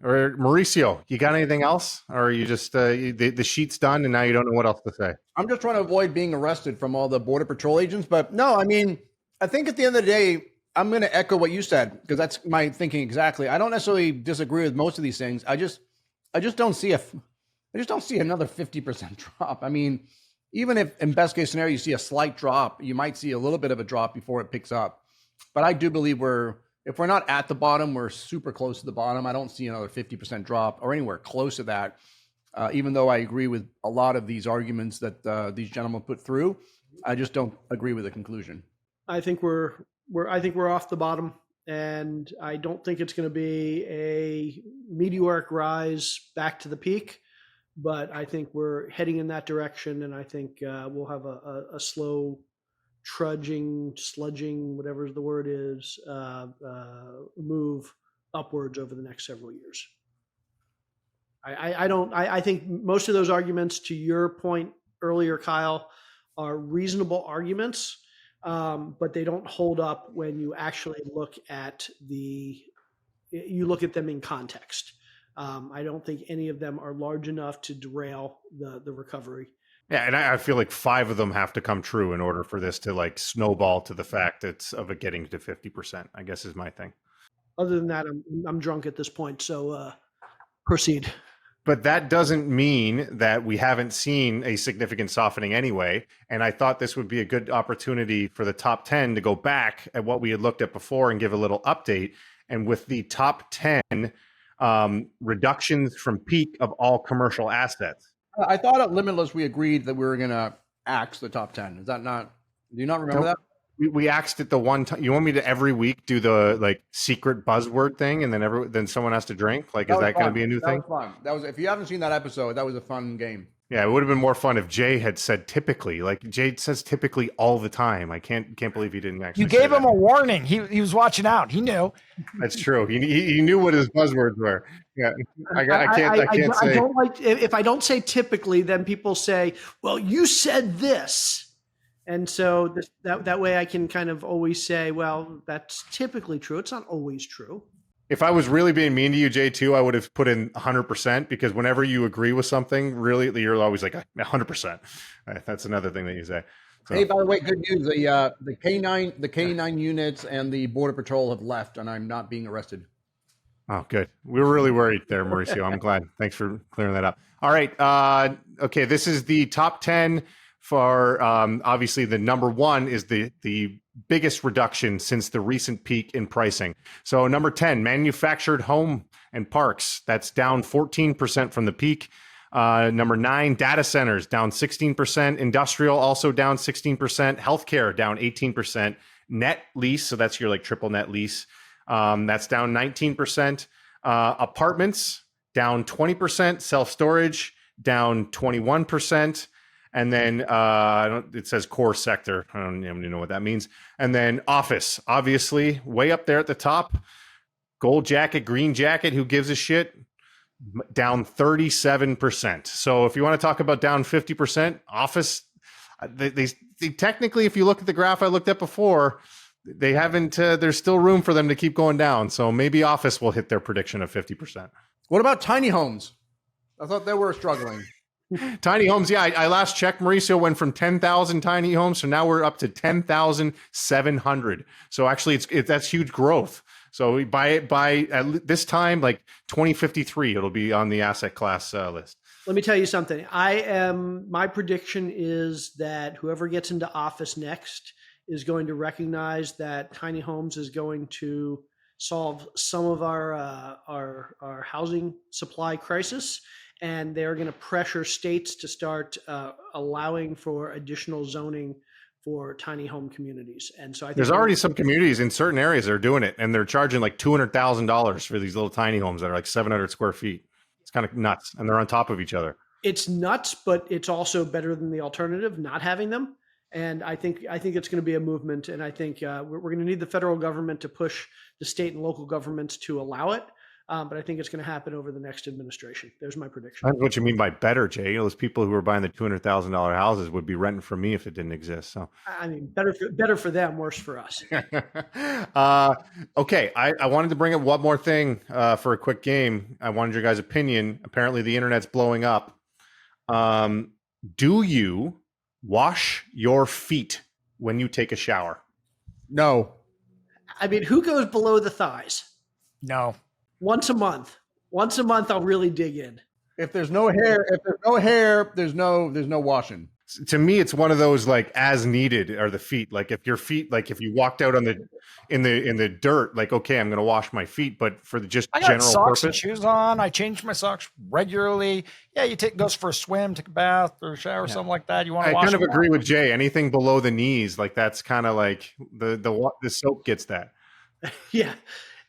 Or Mauricio, you got anything else? Or are you just, the sheet's done and now you don't know what else to say? I'm just trying to avoid being arrested from all the Border Patrol agents. But no, I think at the end of the day, I'm going to echo what you said because that's my thinking exactly. I don't necessarily disagree with most of these things. I just don't see another 50% drop. Even if in best case scenario, you see a slight drop, you might see a little bit of a drop before it picks up. But I do believe if we're not at the bottom, we're super close to the bottom. I don't see another 50% drop or anywhere close to that. Even though I agree with a lot of these arguments that these gentlemen put through, I just don't agree with the conclusion. I think we're off the bottom, and I don't think it's going to be a meteoric rise back to the peak. But I think we're heading in that direction, and I think we'll have a slow sludging, whatever the word is, move upwards over the next several years. I think most of those arguments, to your point earlier, Kyle, are reasonable arguments, but they don't hold up when you actually look at them in context. I don't think any of them are large enough to derail the recovery. Yeah, and I feel like 5 of them have to come true in order for this to like snowball to the fact of it getting to 50%, I guess is my thing. Other than that, I'm drunk at this point, so proceed. But that doesn't mean that we haven't seen a significant softening anyway. And I thought this would be a good opportunity for the top 10 to go back at what we had looked at before and give a little update. And with the top 10 reductions from peak of all commercial assets. I thought at Limitless we agreed that we were going to axe the top 10. Is that not? Do you not remember that? We axed it the one time. You want me to every week do the like secret buzzword thing, and then someone has to drink? Like, is that going to be a new thing? That was fun. If you haven't seen that episode, that was a fun game. Yeah, it would have been more fun if Jay had said typically. Like Jay says typically all the time. I can't believe he didn't actually. You gave him a warning. He was watching out. He knew. That's true. He knew what his buzzwords were. Yeah, I can't say. I don't like if I don't say typically, then people say, "Well, you said this," and so that way I can kind of always say, "Well, that's typically true. It's not always true." If I was really being mean to you, Jay, too, I would have put in 100% because whenever you agree with something, really, you're always like 100%. That's another thing that you say. So. Hey, by the way, good news. The K9 units and the Border Patrol have left, and I'm not being arrested. Oh, good. We were really worried there, Mauricio. I'm glad. Thanks for clearing that up. All right. Okay, this is the top 10 for obviously the number 1 is the biggest reduction since the recent peak in pricing. So number 10, manufactured home and parks. That's down 14% from the peak. Number 9, data centers down 16%. Industrial also down 16%. Healthcare down 18%. Net lease, so that's your like triple net lease. That's down 19%. Apartments down 20%. Self-storage down 21%. And then it says core sector. I don't even know what that means. And then office, obviously, way up there at the top. Gold jacket, green jacket, who gives a shit? Down 37%. So if you want to talk about down 50%, office, they technically, if you look at the graph I looked at before, they haven't, there's still room for them to keep going down. So maybe office will hit their prediction of 50%. What about tiny homes? I thought they were struggling. Tiny homes, yeah. I last checked, Mauricio went from 10,000 tiny homes, so now we're up to 10,700. So actually, that's huge growth. So by at this time, like 2053, it'll be on the asset class list. Let me tell you something. My prediction is that whoever gets into office next is going to recognize that tiny homes is going to solve some of our housing supply crisis. And they're going to pressure states to start allowing for additional zoning for tiny home communities. And so I think there's already some communities in certain areas that are doing it, and they're charging like $200,000 for these little tiny homes that are like 700 square feet. It's kind of nuts, and they're on top of each other. It's nuts, but it's also better than the alternative, not having them. And I think it's going to be a movement, and I think we're going to need the federal government to push the state and local governments to allow it. But I think it's going to happen over the next administration. There's my prediction. That's what you mean by better, Jay. Those people who are buying the $200,000 houses would be renting from me if it didn't exist. So I mean, better for them, worse for us. Okay, I wanted to bring up one more thing for a quick game. I wanted your guys' opinion. Apparently, the internet's blowing up. Do you wash your feet when you take a shower? No. I mean, who goes below the thighs? No. Once a month, I'll really dig in. If there's no hair, there's no washing. To me, it's one of those like as needed are the feet. Like if your feet, like if you walked out on in the dirt, like, okay, I'm going to wash my feet, but for the just I got general socks and purpose. shoes on. I change my socks regularly. Yeah, you goes for a swim, take a bath or a shower, something like that. You want to wash I kind of them agree out. with Jay. Anything below the knees, like that's kind of like the soap gets that. Yeah.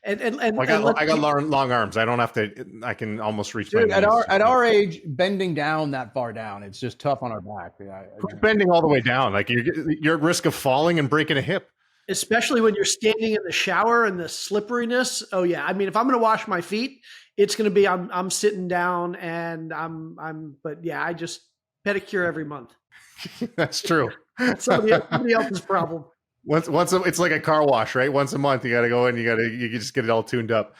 And I got long arms. I don't have to. I can almost reach. Dude, my at knees. our age, bending down that far down, it's just tough on our back. Yeah, Bending all the way down, like you're at risk of falling and breaking a hip. especially when you're standing in the shower and the slipperiness. Oh yeah. I mean, if I'm going to wash my feet, it's going to be, I'm sitting down and but yeah, I just pedicure every month. That's true. Somebody else's problem. It's like a car wash, right? Once a month, you got to go in. You can just get it all tuned up.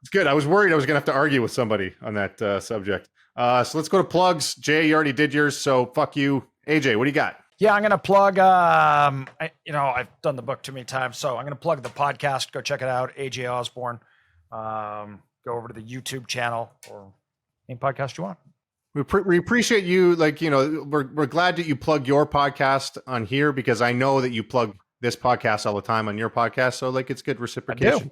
It's good. I was worried I was going to have to argue with somebody on that subject. So let's go to plugs. Jay, you already did yours, so fuck you. AJ, what do you got? Yeah, I'm going to plug, I've done the book too many times, so I'm going to plug the podcast. Go check it out, AJ Osborne. Go over to the YouTube channel or any podcast you want. We appreciate you. Like, we're glad that you plug your podcast on here because I know that you plug this podcast all the time on your podcast. So like, it's good reciprocation.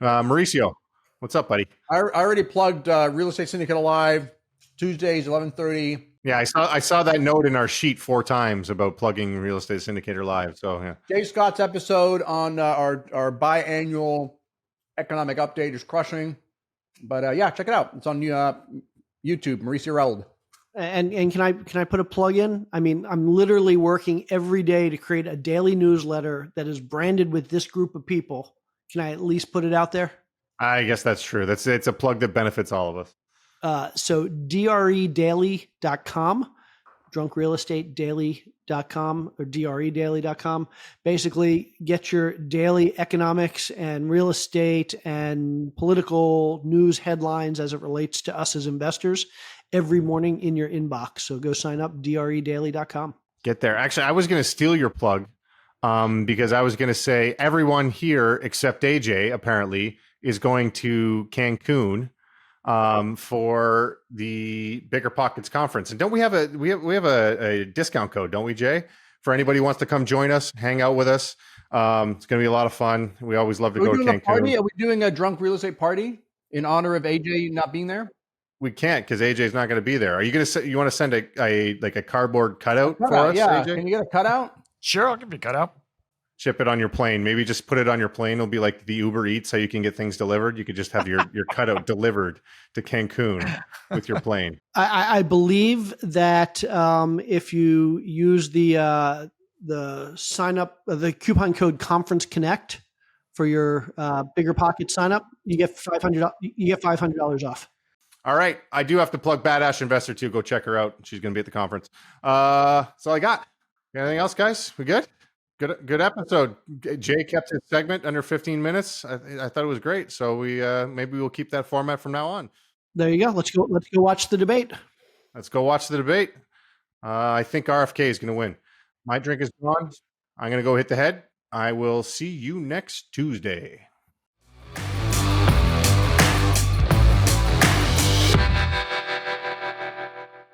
Mauricio, what's up, buddy? I already plugged Real Estate Syndicate Alive, Tuesdays, 11:30. Yeah, I saw that note in our sheet 4 times about plugging Real Estate Syndicator Live. So yeah, Jay Scott's episode on our biannual economic update is crushing. But yeah, check it out. It's on YouTube, Mauricio Raoul. And can I put a plug in? I mean, I'm literally working every day to create a daily newsletter that is branded with this group of people. Can I at least put it out there? I guess that's true. It's a plug that benefits all of us. So dredaily.com, drunkrealestatedaily.com or dredaily.com. Basically get your daily economics and real estate and political news headlines as it relates to us as investors every morning in your inbox. So go sign up, dredaily.com. Get there. Actually, I was going to steal your plug because I was going to say everyone here except AJ apparently is going to Cancun for the Bigger Pockets conference. And don't we have a discount code, don't we, Jay? For anybody who wants to come join us, hang out with us. It's going to be a lot of fun. We always love to go to Cancun. Party? Are we doing a drunk real estate party in honor of AJ not being there? We can't because AJ's not going to be there. Are you going to? You want to send a cardboard cutout for us? Yeah. AJ? Can you get a cutout? Sure, I'll give you a cutout. ship it on your plane. Maybe just put it on your plane. It'll be like the Uber Eats, how you can get things delivered. You could just have your cutout delivered to Cancun with your plane. I believe that if you use the sign up, the coupon code Conference Connect for your Bigger Pocket sign up, you get $500 off. All right. I do have to plug Badass Investor too. Go check her out. She's going to be at the conference. That's all I got. Anything else, guys? We good? Good episode. Jay kept his segment under 15 minutes. I thought it was great. So we maybe we'll keep that format from now on. There you go. Let's go watch the debate. Let's go watch the debate. I think RFK is going to win. My drink is gone. I'm going to go hit the head. I will see you next Tuesday.